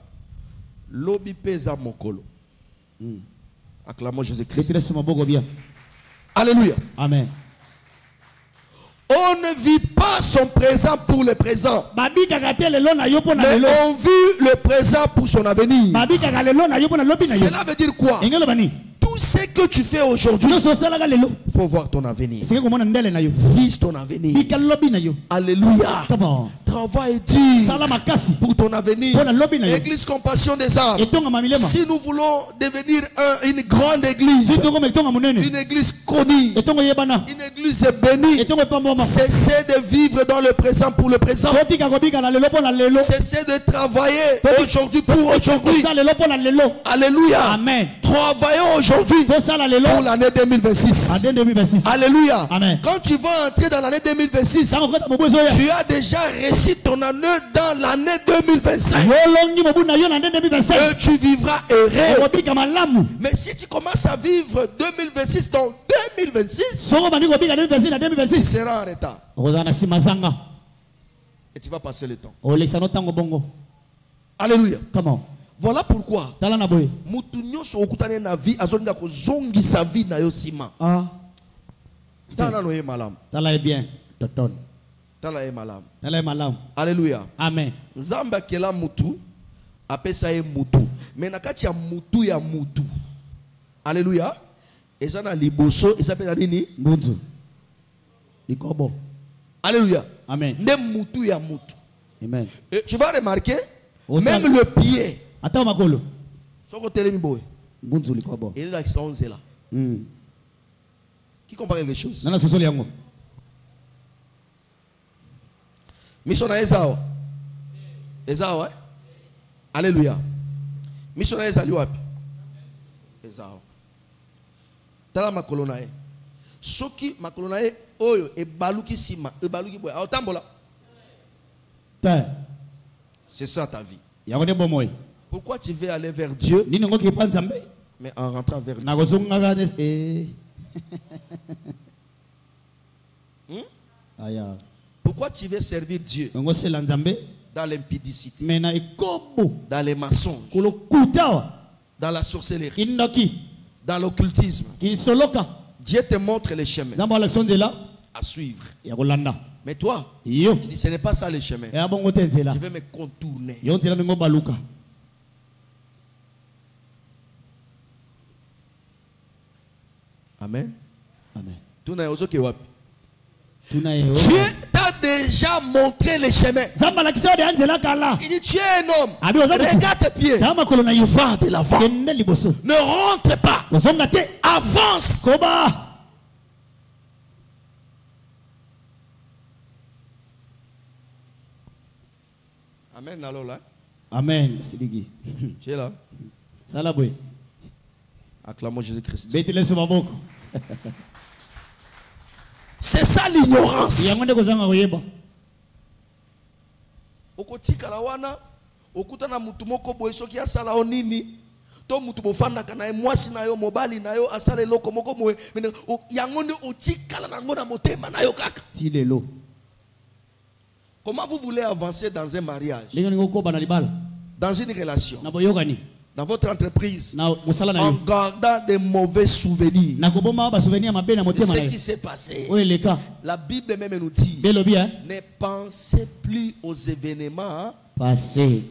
lobi pesa mokolo. Acclamons Jésus-Christ. Alléluia. Amen. On ne vit pas son présent pour le présent. Mais on vit le présent pour son avenir. Cela veut dire quoi? Tout ce que tu fais aujourd'hui, il faut voir ton avenir. Vise ton avenir. Alléluia. Travaille dur pour ton avenir. Église Compassion des âmes. Si nous voulons devenir une grande église, une église connue, une église bénie, cessez de vivre dans le présent pour le présent. Cessez de travailler aujourd'hui pour aujourd'hui. Alléluia. Amen. Travaillons aujourd'hui pour l'année 2026. Alléluia. Amen. Quand tu vas entrer dans l'année 2026, tu as déjà réussi ton année dans l'année 2025. Et tu vivras heureux. Mais si tu commences à vivre 2026 dans 2026, tu seras en retard. Et tu vas passer le temps. Alléluia. Comment? Voilà pourquoi mutunyo so okutane na vie azonga ko zongi sa vie na yo sima. Ah. Tala no malam. Tala bien. Toton. Tala malam. Tala malam. Alléluia. Amen. Zamba kela mutu apesa e mutu. Mais nakati ya mutu ya mutu. Alléluia. Eza na liboso ezapela nini? Mbunzu. Likobo. Alléluia. Amen. Ne mutu ya mutu. Amen. Et tu vas remarquer Même le pied. Attends, Makolo. Il est là, là. Qui comprend quelque chose? Mission à Esau. Esau, ouais. Alléluia. Mission à Esau, wapi? Esau. Tala makolonae. Soki makolonae oyo e baluki sima, e baluki boy. Autambola. C'est ça ta vie. Pourquoi tu veux aller vers Dieu? Mais en rentrant vers Dieu. Pourquoi tu veux servir Dieu? Dans l'impudicité, dans les mensonges, dans la sorcellerie, dans l'occultisme. Dieu te montre les chemins à suivre. Mais toi, tu dis ce n'est pas ça le chemin. Je vais me contourner. Amen. Amen. Dieu t'a déjà montré le chemin. Il dit tu es un homme. Regarde tes pieds. Va de l'avant. Ne rentre pas. Avance. Amen. Alors là. Amen. Tu es là. Salaboué. Acclamons Jésus-Christ. C'est ça l'ignorance. Okotika la wana okutana mutu moko boye soki asala onini to mutu bofandaka na mwasi na yo mobali na yo asala eloko moko moye yango nde otikala nango na motema na yo kaka. Comment vous voulez avancer dans un mariage, dans une relation, dans votre entreprise, en gardant des mauvais souvenirs de ce qui s'est passé? La Bible même nous dit, ne pensez plus aux événements passés.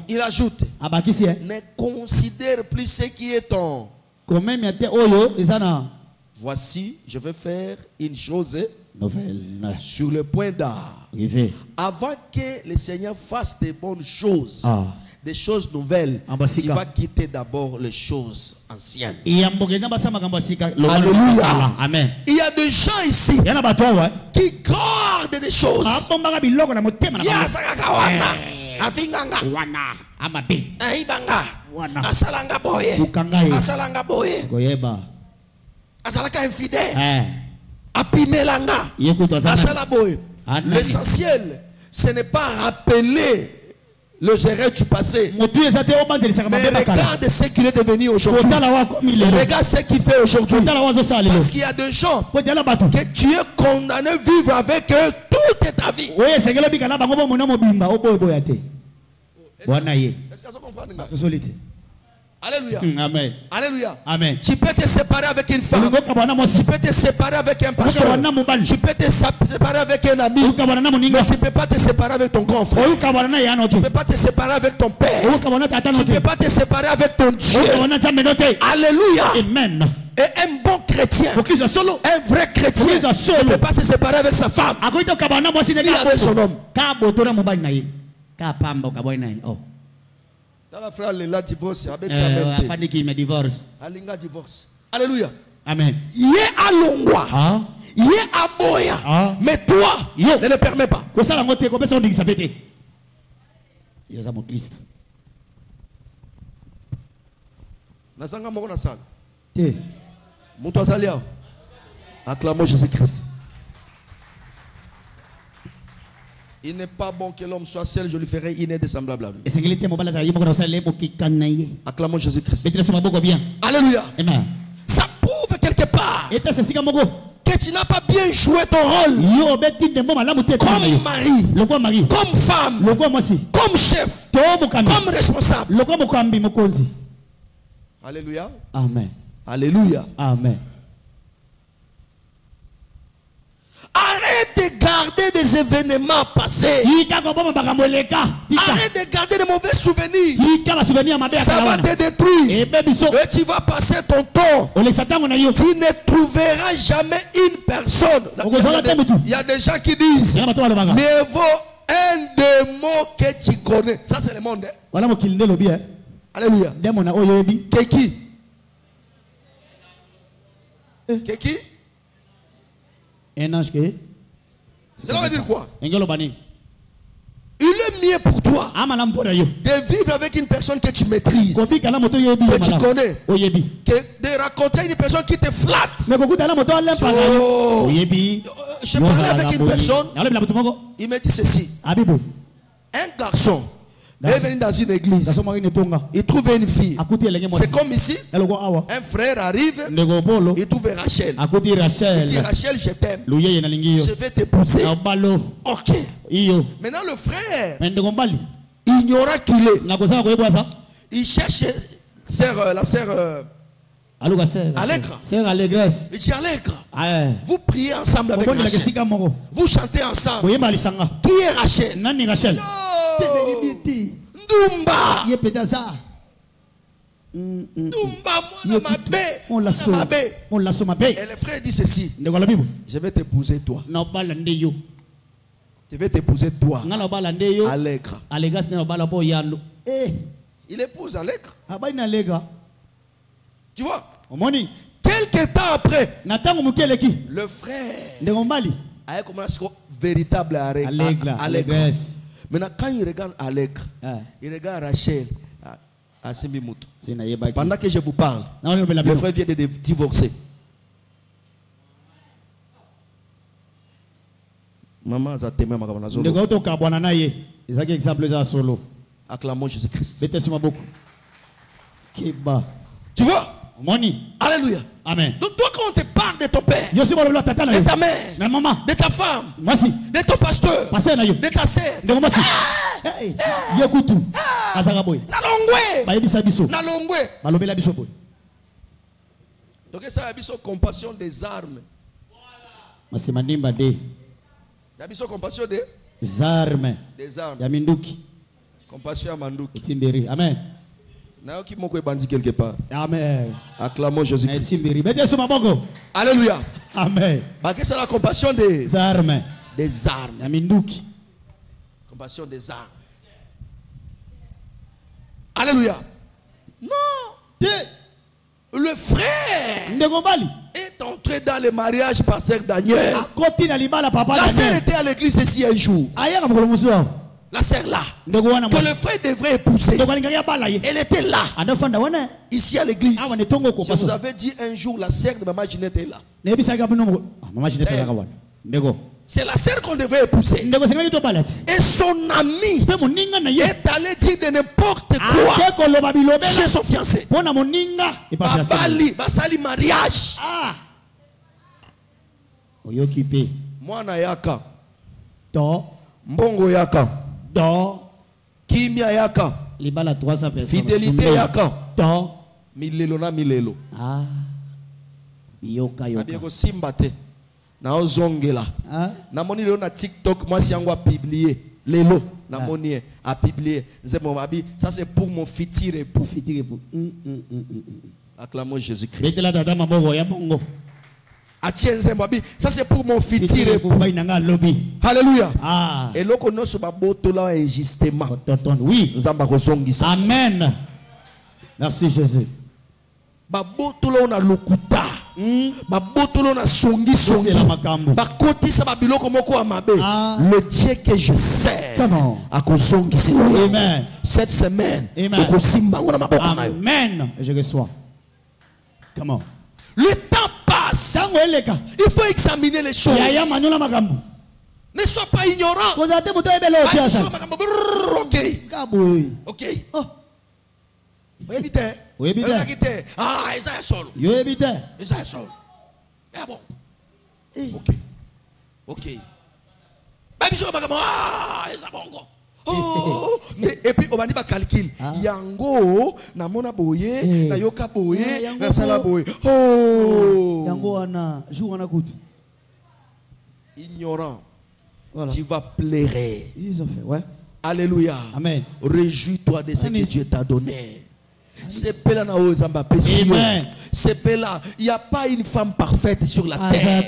Il ajoute, ne considère plus ce qui est ton. Voici, je vais faire une chose sur le point d'art. Avant que le Seigneur fasse des bonnes choses, des choses nouvelles, tu vas quitter d'abord les choses anciennes. Alléluia. Amen. Il y a des gens ici qui gardent des choses. L'essentiel, ce n'est pas rappeler les erreurs du passé, mais regarde ce qu'il est devenu aujourd'hui. Regarde ce qu'il fait aujourd'hui. Parce qu'il y a des gens que tu es condamné à vivre avec eux toute ta vie. Est-ce que vous comprenez? Alléluia. Amen. Alléluia. Amen. Tu peux te séparer avec une femme. Tu peux te séparer avec un pasteur. Tu peux te séparer avec un ami. Mais tu ne peux pas te séparer avec ton grand frère. Tu ne peux pas te séparer avec ton père. Tu ne peux pas te séparer avec ton Dieu. Alléluia. Amen. Et un bon chrétien, un vrai chrétien, ne peut pas se séparer avec sa femme. Il avec son homme. Dans la frère, il a divorcé avec sa mère. Alinga divorce. Alléluia. Amen. Il est à l'ongwa. Il est à boya. Mais toi, ne le permets pas. Nasanga moko na sala. Muto azalia. Acclamons Jésus-Christ. Il n'est pas bon que l'homme soit seul, je lui ferai une aide semblable à lui. Acclamons Jésus-Christ. Alléluia. Amen. Ça prouve quelque part que tu n'as pas bien joué ton rôle comme mari, comme femme, comme chef, comme responsable. Alléluia. Amen. Alléluia. Amen. Arrête de garder des événements passés. Arrête de garder de mauvais souvenirs. Ça va te détruire. Et tu vas passer ton temps. Tu ne trouveras jamais une personne. Il y a des gens qui disent mieux vaut un démon que tu connais. Ça, c'est le monde. Voilà mon qu'il lobby. Alléluia. Démon na oyobi. Qui? Qui? Un ange que. Cela veut dire quoi? Engelo bani. Il est mieux pour toi de vivre avec une personne que tu maîtrises, que tu connais, que de rencontrer une personne qui te flatte. Oh. Je parlais avec une personne, il me dit ceci. Un garçon est venu dans une église, il trouve une fille. C'est comme ici, un frère arrive, il trouve Rachel. Il dit Rachel, je t'aime, je vais t'épouser. Ok. Maintenant le frère, ignorant qu'il est, il cherche la sœur Allègre. Il dit Allègre, vous priez ensemble avec Rachel, vous chantez ensemble. Qui est Rachel? Ndumba. Et le frère dit ceci: je vais t'épouser toi. Je vais t'épouser toi. Allègre. Il épouse Allègre. Tu vois? Quelques temps après, le frère a commencé véritable Allègre. Maintenant, quand il regarde Allègre, il regarde Rachel. Pendant que je vous parle, le frère vient de divorcer. Maman, ça t'aime, acclamons Jésus-Christ. Tu vois? Alléluia. Amen. Donc toi, quand on te parle de ton père, de ta mère, de ta femme, de ton pasteur, de ta sœur, donc ça a une compassion des armes. Il y a une compassion des armes. Compassion à Manduki. Amen. Quelque part. Amen. Acclamons Jésus-Christ. Alléluia. Amen. C'est la compassion des armes. Des armes. Compassion des armes. Alléluia. Non. Le frère est entré dans le mariage par sœur Daniel. La sœur était à l'église ici un jour. La sœur là, que le frère devrait épouser, elle était là, ici à l'église. Je vous avais dit un jour, la sœur de Maman Ginette est là. C'est la sœur qu'on devrait épouser. Et son ami est allé dire de n'importe quoi chez son fiancé. Basali mariage. Mwana yaka, mbongo yaka, kimia yaka, fidélité yaka, milelo na milelo. Abiyeko simbate na ozongela. Na moni lelo na TikTok, moi si yango a publié lelo na moni a publié. Ça c'est pour mon futur époux. Acclamons Jésus-Christ. Ça c'est pour mon futur époux. Alléluia. Et là qu'on a ce baboto là justement. Oui. Amen. Merci Jésus. Baboto là on a lokuta. Baboto là on a songi. Bakoti sa babilo comme quoi amabe. Le Dieu que je sers. À kozongi c'est. Amen. Cette semaine. Amen. Je reçois. Comment? Le temps passe. Il faut examiner les choses. Ne sois pas ignorant. Ok. Ah, ça est solo. Ça est solo. Ah bon. Ok. Ok. Ah, ça bon. Oh, et puis on va dire calcul. Yango na mona boye, na yoka boye, na sala boye. Oh. Yango ana jour ana coûte. Ignorant. Voilà. Tu vas pleurer. Ils ont fait, ouais. Alléluia. Amen. Réjouis-toi de ce que Dieu t'a donné. C'est là Amen. C'est là. Il n'y a pas une femme parfaite sur la terre.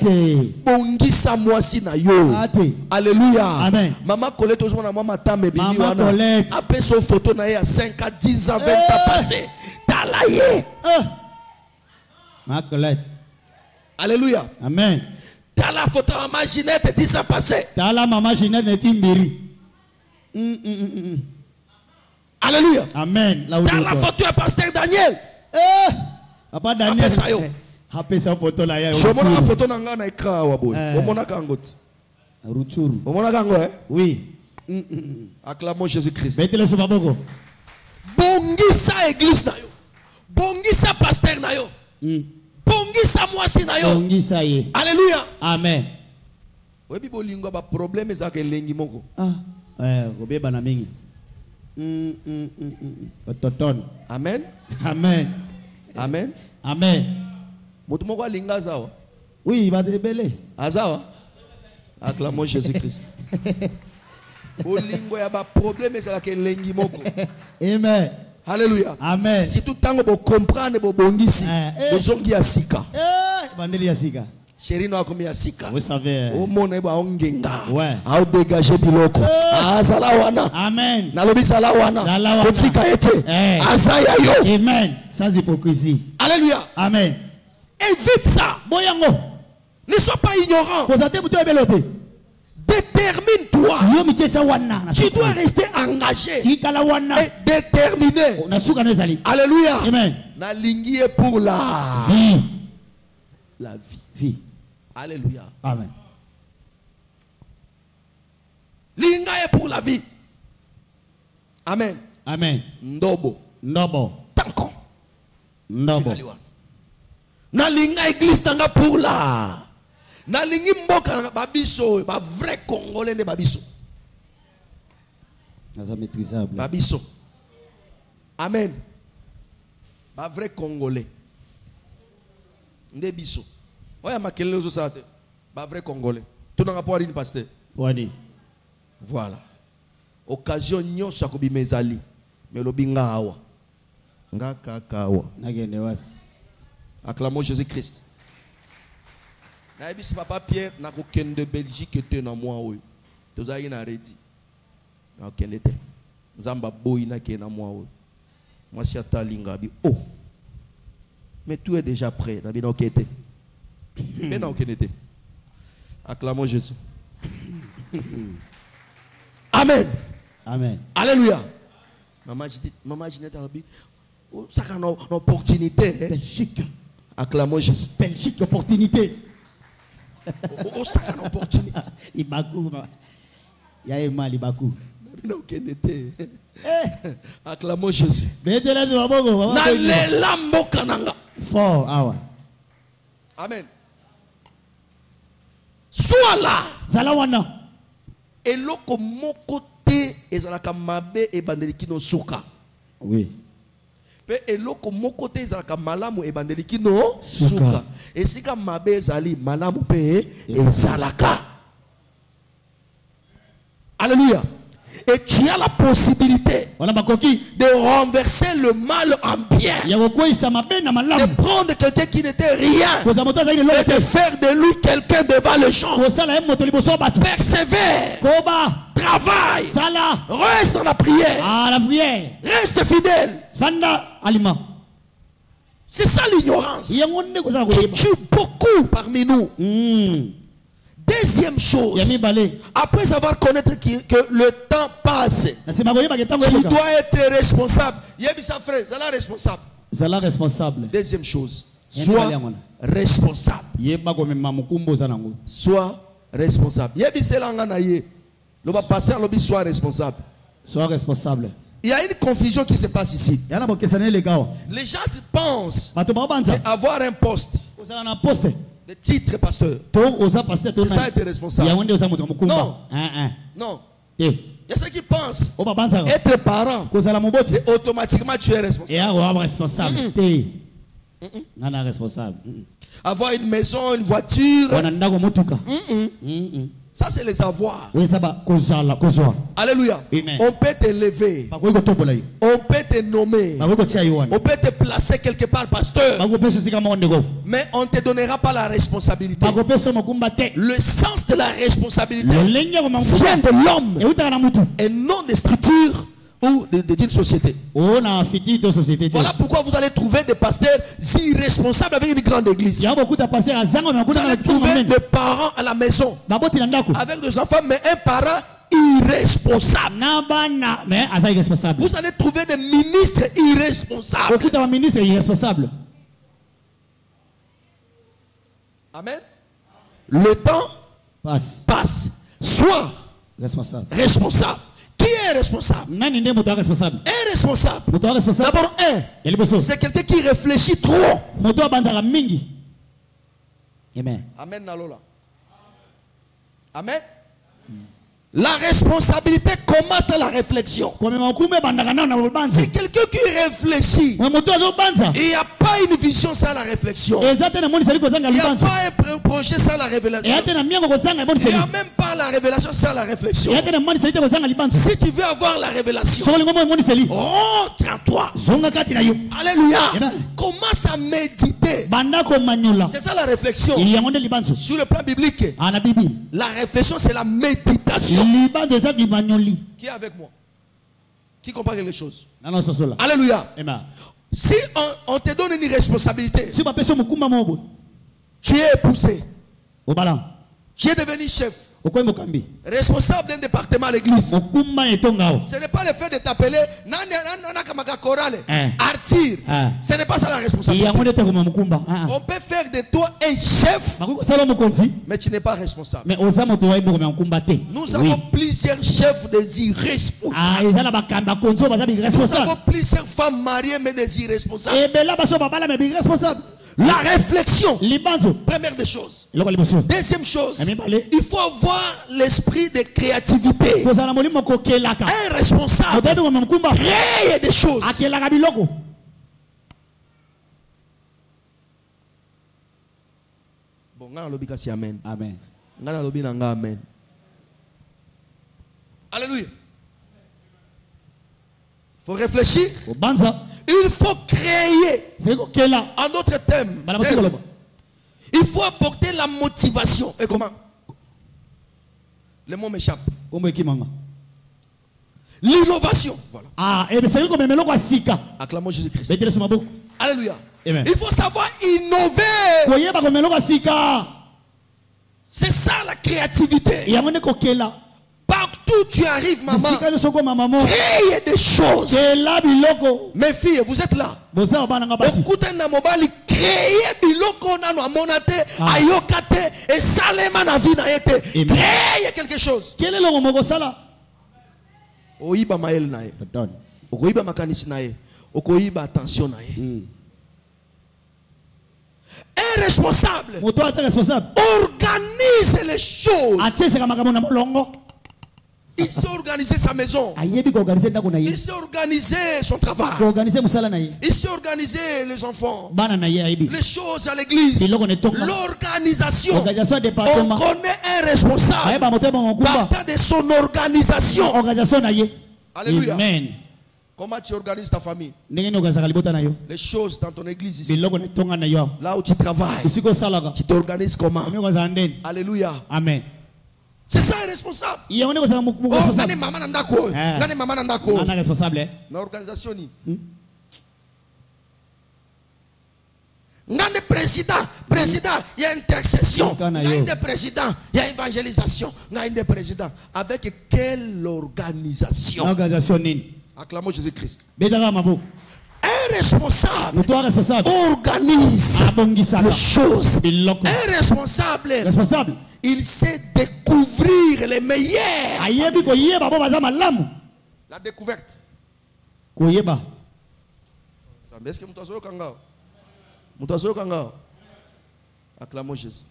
Bongisa moi si na yo. Alléluia. Amen. Maman Colette aujourd'hui maman matin me bini wana. Après son photo na ya 5 à 10 ans 20 ans passé. Talaye. Maman Colette. Alléluia. Amen. T'as la photo de maman Ginette 10 ans passé. T'as la maman Ginette n'est timbiri. Alléluia. Amen. T'as la photo de pasteur Daniel. Papa Daniel. Après sa photo là, je montre la photo dans un écran. On montre kangot. Rutshuru. On montre kangot. Oui. Acclamons Jésus-Christ. Mettez-le sur baboko. Bongisa église na yo. Bongisa pasteur na yo. Bongisa moisi na yo. Bongisa ye. Alléluia. Amen. Oui, bibo lingwa ba problème ezaka elengi moko. Obeba na mingi. Ototon. Amen. Amen. Amen. Amen. Moto moko alinga zawa. Oui, il va débele. Azawa. Acclamons Jésus-Christ. Olingo ya ba problème ezaka elengi moko. Amen. Alléluia. Amen. Si tout temps vous comprenez vos bongisi, vous ongi ya sika. Bandeli ya sika. Chérie no akomi ya sika. Vous savez. O mona ba ongenga. Ouais. A dégager biloko. Azala wana. Amen. Nalobi sala wana. Kotika ete. Azaya yo. Amen. Sans hypocrisie. Alléluia. Amen. Évite ça. Boyango. Ne sois pas ignorant. Posate buto ebelote. Détermine-toi. Tu dois rester engagé et déterminé. Alléluia. Amen. Na lingi est pour la vie. La vie. Alléluia. Amen. Linga est pour la vie. Amen. Amen. Ndobo. Ndobo. Tanko. Ndobo. Na linga église tanga pour la. Na lingi mboka babiso ba vrai congolais de babiso. Ça maîtrisable. Babiso. Amen. Ba vrai congolais. Nde biso. Oya makele zo sate. Ba vrai congolais. Tout n'a pas dit pasteur. Wadi. Voilà. Occasion nyonso akobimezali. Mais lobinga awa. Nga kakawa. Nagende wapi? Acclamons Jésus-Christ. Si papa Pierre n'a aucun de Belgique était dans moi oui. Tous aïe na ready. Na aucun était. Zamba boy na qui na moi oui. Moi si atalinga bi oh. Mais tout est déjà prêt. Na bi na aucun était. Mais na aucun était. Acclamons Jésus. Amen. Amen. Alléluia. Maman Ginette a dit oh ça a une opportunité. Belgique. Acclamons Jésus. Belgique opportunité. Oh, ça a une opportunité. Ibaku. Il y a un mal, Ibaku. Acclamons Jésus. Fort, awa. Amen. Sois là. Zalawana. Et loko mokote ezalaka mabe e bandeliki no suka. Oui. Pe eloko mokote ezalaka malamu e bandeliki no suka. Et si ka mabe ezali malamu pe ezalaka. Alléluia. Et tu as la possibilité de renverser le mal en bien. De prendre quelqu'un qui n'était rien et de faire de lui quelqu'un devant les gens. Persévère. Travaille. Reste dans la prière. Reste fidèle. C'est ça l'ignorance qui tue beaucoup parmi nous. Deuxième chose, après avoir connaître que le temps passe, tu dois être responsable. Responsable. Deuxième chose, sois responsable. Sois responsable. Sois responsable. Sois responsable. Il y a une confusion qui se passe ici. Les gens pensent avoir un poste. Le titre pasteur. C'est ça être responsable. Non. Non. Il y a ceux qui pensent être parent. Et automatiquement tu es responsable. Responsable. Avoir une maison, une voiture. Ça, c'est les avoirs. Alléluia. Amen. On peut t'élever. On peut te nommer. On peut te placer quelque part, pasteur. Mais on ne te donnera pas la responsabilité. Le sens de la responsabilité vient de l'homme et non des structures ou d'une société. Voilà pourquoi vous allez trouver des pasteurs irresponsables avec une grande église. Vous allez trouver des parents à la maison avec des enfants, mais un parent irresponsable. Vous allez trouver des ministres irresponsables. Amen. Le temps passe. Sois responsable. Qui est responsable? Un responsable. D'abord, c'est quelqu'un qui réfléchit trop. Amen. Amen. Amen. La responsabilité commence dans la réflexion. C'est quelqu'un qui réfléchit. Il n'y a pas une vision sans la réflexion. Il n'y a pas un projet sans la révélation. Il n'y a même pas la révélation sans la réflexion. Si tu veux avoir la révélation, rentre en toi. Alléluia. Commence à méditer. C'est ça la réflexion. Sur le plan biblique, la réflexion c'est la méditation. Qui est avec moi? Qui comprend quelque chose? Alléluia. Si on te donne une responsabilité, tu es épousé, tu es devenu chef, responsable d'un département à l'église. Ce n'est pas le fait de t'appeler Artir. Ce n'est pas ça la responsabilité. On peut faire de toi un chef, mais tu n'es pas responsable. Nous avons plusieurs chefs des irresponsables. Nous avons plusieurs femmes mariées mais des irresponsables. La réflexion, première des choses. Deuxième chose, il faut avoir l'esprit de créativité. Un responsable crée des choses. Bon, amen. Amen. Amen. Alléluia. Il faut réfléchir. Il faut créer. En d'autres thèmes, il faut apporter la motivation. Et comment? Le mot m'échappe. L'innovation. Voilà. Acclamons Jésus-Christ. Alléluia. Amen. Il faut savoir innover. C'est ça la créativité. Partout où tu arrives, maman, créez des choses. Mes filles, vous êtes là. Créez biloko nano amonate ayokate et salema na vie na yete. Créez quelque chose. Quel est le mot sala? Oyiba mael nae. Oyiba makanisi nae. Okoyiba attention nae. Un responsable organise les choses. Il sait organiser sa maison. Il sait organiser son travail. Il sait organiser les enfants. Les choses à l'église. L'organisation. On connaît un responsable. Partant de son organisation. Alléluia. Amen. Comment tu organises ta famille? Les choses dans ton église ici. Là où tu travailles. Tu t'organises comment? Alléluia. Amen. C'est ça un responsable. L'organisation ni. Président, il y a intercession. Il y a une président, il y a évangélisation. Il y a une président. Avec quelle organisation? Acclamons Jésus-Christ. Un responsable organise les choses. Un responsable, il sait découvrir les meilleurs. La découverte. Est-ce que acclamons Jésus.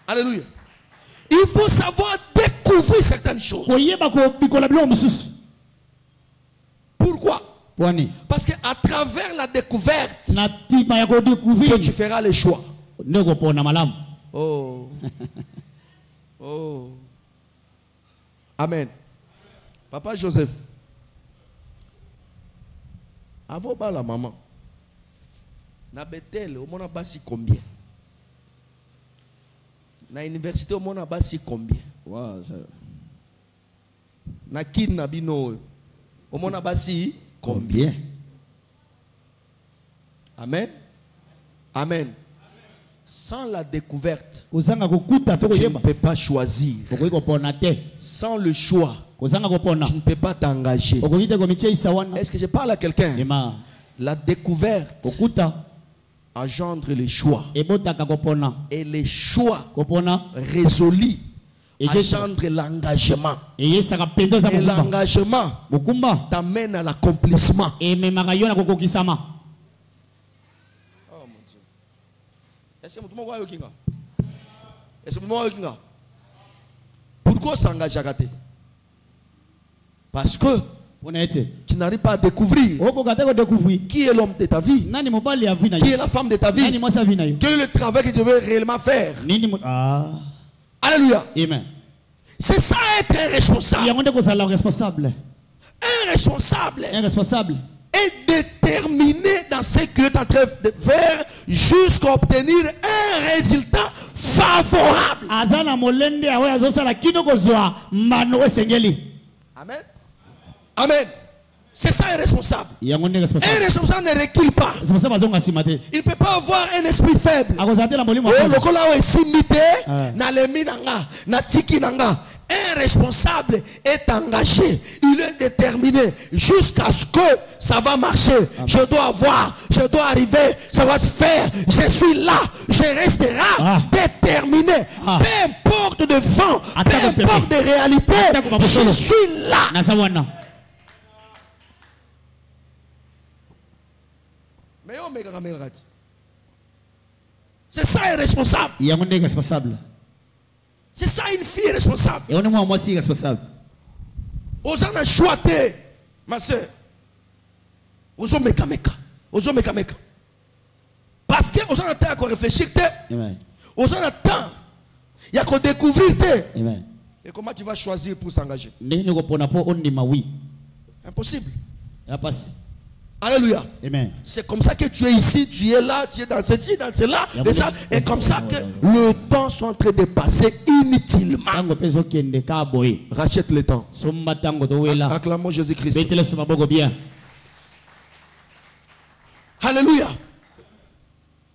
Alléluia. Il faut savoir découvrir certaines choses. Pourquoi? Parce qu'à travers la découverte que tu feras les choix. Oh. Oh. Amen. Papa Joseph. Avant la maman. Na Bethel, au monde a basi combien? Na université, au monde a basi combien? Wow, na kin na bino, au monde a basi combien? Amen. Amen. Sans la découverte, tu ne peux pas choisir. Sans le choix, tu ne peux pas t'engager. Est-ce que je parle à quelqu'un? La découverte engendre les choix. Et les choix résolus engendre l'engagement. Et l'engagement t'amène à l'accomplissement. Est-ce que vous pourquoi s'engager à gâter? Parce que tu n'arrives pas à découvrir qui est l'homme de ta vie, qui est la femme de ta vie, quel est le travail que tu veux réellement faire. Alléluia. Amen. C'est ça être un responsable. Un responsable est déterminé dans ce qu'il est en train de faire jusqu'à obtenir un résultat favorable. Amen. Amen. C'est ça un responsable. Un responsable ne recule pas. Il ne peut pas avoir un esprit faible. Un responsable est engagé, il est déterminé jusqu'à ce que ça va marcher. Je dois avoir, je dois arriver, ça va se faire. Je suis là, je resterai déterminé. Peu importe de vent, peu importe de réalité, je suis là. C'est ça un responsable. C'est ça une fille responsable. Et on est moi aussi responsable. Aux gens choisi, ma soeur. Aux gens meka. Parce que aux gens ont à réfléchir. Aux gens ont il y a qu'à découvrir. Et comment tu vas choisir pour s'engager? Impossible. Alléluia. Amen. C'est comme ça que tu es ici, tu es là, tu es dans ceci, dans cela. Et comme ça que le temps soit en train de passer inutilement. Rachète le temps. Acclamons Jésus-Christ. Alléluia.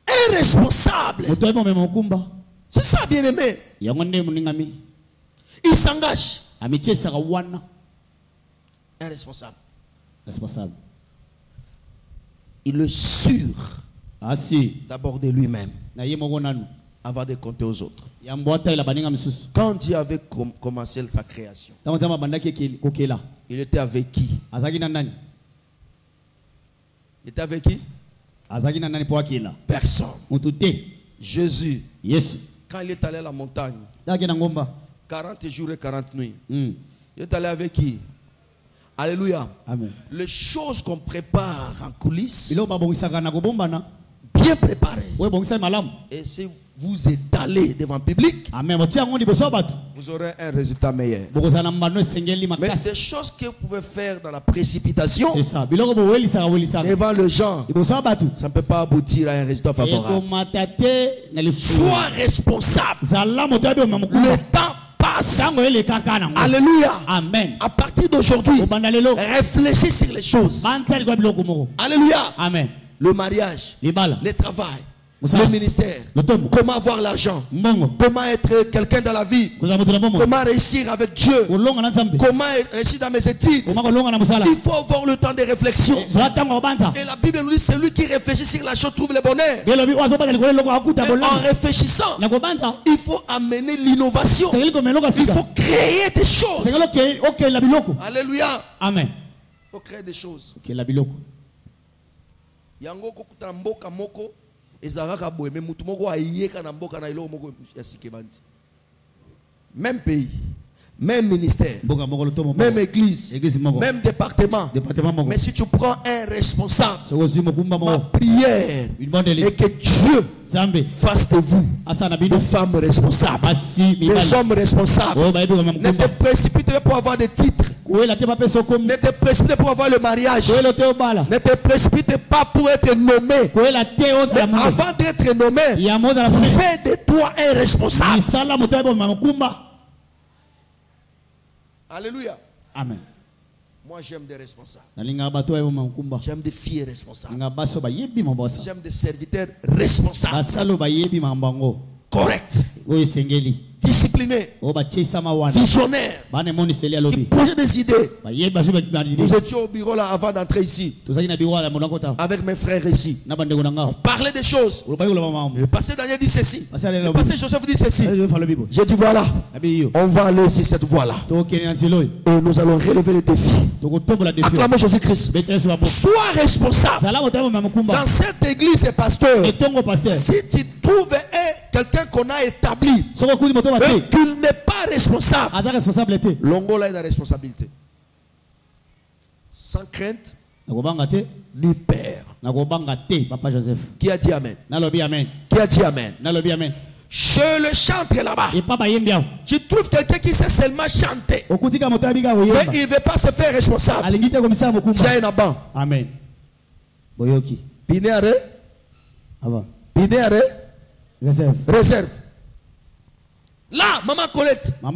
Un responsable. C'est ça, bien-aimé. Il s'engage. Un responsable. Il est sûr d'abord de lui-même avant de compter aux autres. Quand Dieu avait commencé sa création, il était avec qui? Il était avec qui? Personne. Jésus, quand il est allé à la montagne, 40 jours et 40 nuits, il est allé avec qui? Alléluia. Amen. Les choses qu'on prépare en coulisses, bien préparées. Et si vous étalez devant le public, vous aurez un résultat meilleur. Mais des choses que vous pouvez faire dans la précipitation, devant les gens, ça ne peut pas aboutir à un résultat favorable. Sois responsable. Le temps passe. Alléluia. Amen. À partir d'aujourd'hui, réfléchis sur les choses. Alléluia. Amen. Le mariage, le travail, le ministère, comment avoir l'argent, comment être quelqu'un dans la vie, comment réussir avec Dieu, comment réussir dans mes études. Il faut avoir le temps de réflexion. Et la Bible nous dit celui qui réfléchit sur la chose trouve le bonheur. Et en réfléchissant, il faut amener l'innovation. Il faut créer des choses. Alléluia. Amen. Il faut créer des choses. Yango kokuta mboka moko ezalaka boye mais mutu moko ayeka na mboka na iloko moko ya sikebandi. Même pays, même ministère, même église, même département. Mais si tu prends un responsable, ma prière est que Dieu fasse de vous des femmes responsables, des hommes responsables. Ne te précipite pas pour avoir des titres. Ne te précipite pas pour avoir le mariage. Ne te précipite pas pour être nommé. Mais avant d'être nommé, fais de toi un responsable. Alléluia. Amen. Moi j'aime des responsables. J'aime des filles responsables. J'aime des serviteurs responsables. Correct. Discipliné, visionnaire, qui projette des idées. Nous étions au bureau là avant d'entrer ici avec mes frères ici. On parlait des choses. Le pasteur Daniel dit ceci, le pasteur Joseph dit ceci. J'ai dit voilà, on va aller sur cette voie là et nous allons relever les défis. Acclamons Jésus-Christ. Sois responsable dans cette église et pasteur. Si tu trouves quelqu'un qu'on a établi qu'il n'est pas responsable, Longola est la responsabilité. Sans crainte ni peur. Qui a dit amen? Qui a dit amen? Je le chante là-bas. Tu trouves quelqu'un qui sait seulement chanter, mais il ne veut pas se faire responsable. Tiens un banc. Amen. Binéare. Réserve. Là, maman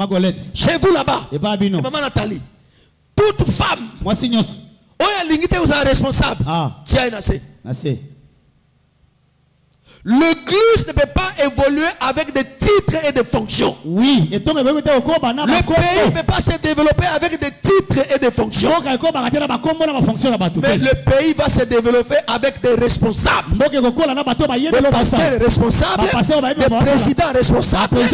Colette. Chez vous là-bas. Et maman Nathalie. Toute femme. Moi, signos. Vous êtes responsable. Tiens, assez. L'église ne peut pas évoluer avec des titres et des fonctions. Oui. Le pays ne peut pas se développer avec des titres et des fonctions. Mais le pays va se développer avec des responsables. Des pasteurs responsables, des présidents responsables, des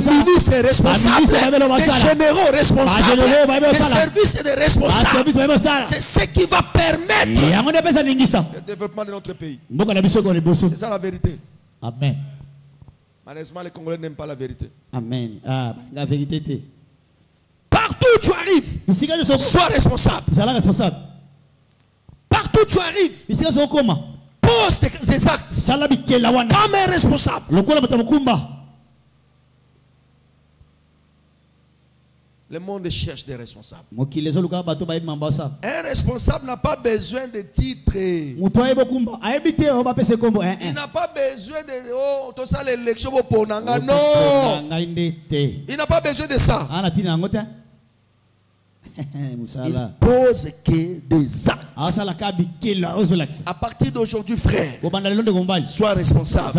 ministres responsables, des généraux responsables, des services et des responsables. C'est ce qui va permettre le développement de notre pays. C'est ça la vérité. Amen. Malheureusement, les Congolais n'aiment pas la vérité. Amen. La vérité. Partout où tu arrives, sois responsable. Partout où tu arrives, pose tes actes comme un responsable. Le monde cherche des responsables. Un responsable n'a pas besoin de titres. Il n'a pas besoin de l'élection pour Nanga. Non. Il n'a pas besoin de ça. Il pose que des actes. À partir d'aujourd'hui, frère, sois responsable,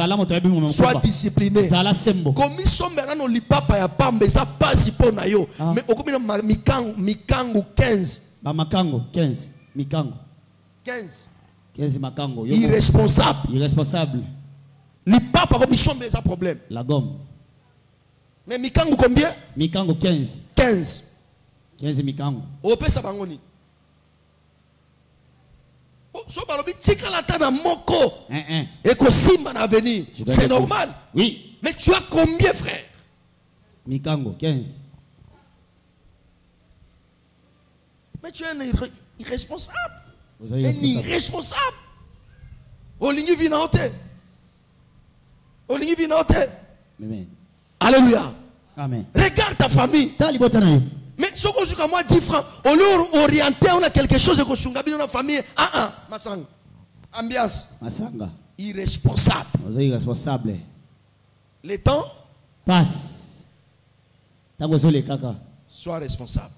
sois discipliné. Comme ils sont maintenant les papas ya pambe, ça passe pour nayo. Mais au combien mikango 15. Makango 15. Mikango 15 makango. Irresponsable. Les papas comme ils sont des problèmes. La gomme. Mais mikango combien? Mikango 15 mikango. Ope sa bangoni. So balobi tika la tana moko. Et ko simba na venir. C'est normal. Oui. Mais tu as combien, frère? Mikango 15. Mais tu es un irresponsable. Un irresponsable. Olingi vinaote. Amen. Alléluia. Amen. Regarde ta famille. Mais ce que je moi 10 francs, au lieu orienté, on a quelque chose que je suis dans la famille. Masang. Ambiance. Masanga. Irresponsable. Le temps passe. Sois responsable.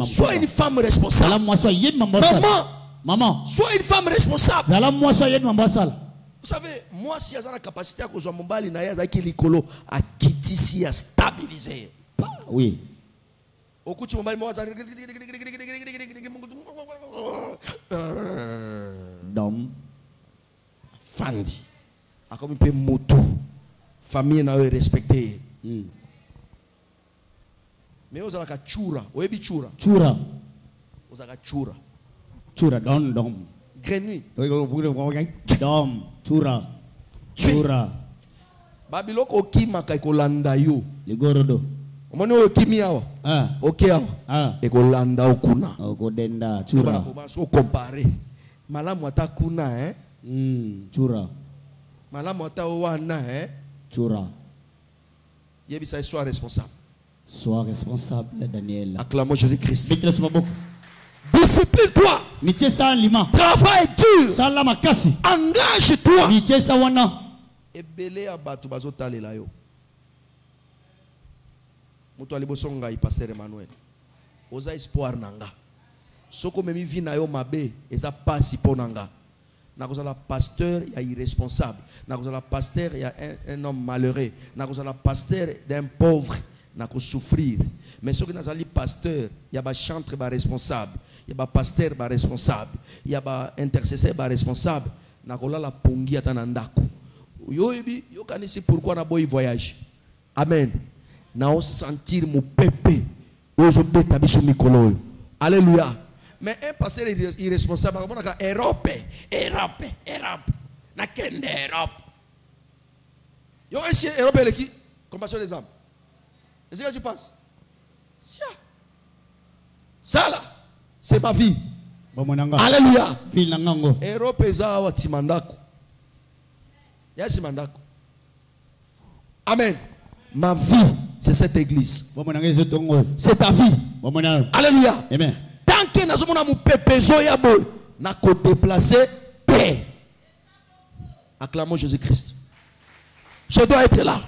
Sois une femme responsable. Maman. Sois une femme responsable. Vous savez, moi si j'ai la capacité à cause de mon bali na ya qui likolo à kitisi à stabiliser. Oui. Au coup de mon bali moi Dom Fandi. A comme un peu moto. Famille na respecté. Mais vous avez chura, oyebi chura. Vous avez chura. Dom. Grenouille. Dom. Chura. Babiloko okima kai kolanda yo. Ligorodo. Omono kimi awa. Ok awa. Ekolanda okuna. Okodenda chura. O comparer. Malamu ata kuna chura. Malamu ata wana chura. Yebisa sois responsable. Sois responsable, Daniel. Acclamons Jésus-Christ. Discipline-toi. Travaille dur. Engage-toi. Ebele abatu bazotalela yo. Muto alibosonga i pasteur Emmanuel. Oza espoir nanga. Soko memi vi na yo mabe eza pasi ponanga. Nakozala pasteur ya irresponsable. Nakozala pasteur ya un homme malheureux. Nakozala pasteur d'un pauvre. Nako souffrir. Mais ceux qui nazali pasteur, il y a ba chantre ba responsable, il y a ba pasteur ba responsable, il y a ba intercesseur ba responsable. Nakola la pongi atanandako. Yo kanisi pourquoi na boy voyage. Amen. Na o sentir mon pépé. Ozo beta biso mikolo. Alléluia. Mais un pasteur irresponsable, on a Europe. Na kende Europe. Yo ici Europe le qui compassion des âmes. Est-ce que tu penses? Ça là, c'est ma vie. Alléluia. Europe eza wa timandako. Ya simandako. Amen. Ma vie, c'est cette église. C'est ta vie. Alléluia. Amen. Tant que nous avons mon pépezo ya boy, n'a qu'au déplacer paix. Acclamons Jésus-Christ. Je dois être là.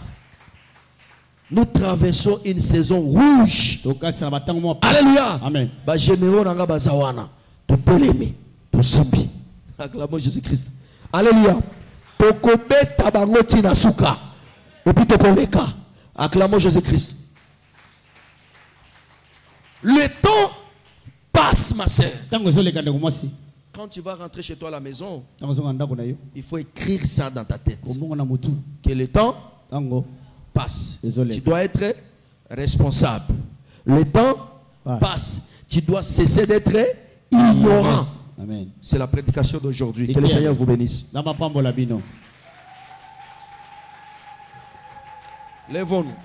Nous traversons une saison rouge. Alléluia. Amen. Ba généraux nanga bazawana. Tu peux l'aimer. Tu subis. Acclamons Jésus-Christ. Alléluia. Tokobeta bangoti na suka. Et puis tokoleka. Acclamons Jésus-Christ. Le temps passe, ma sœur. Quand tu vas rentrer chez toi à la maison, il faut écrire ça dans ta tête. Que le temps passe. Tu dois être responsable. Le temps passe. Tu dois cesser d'être ignorant. Amen. C'est la prédication d'aujourd'hui. Que le Seigneur vous bénisse. Lèvons-nous.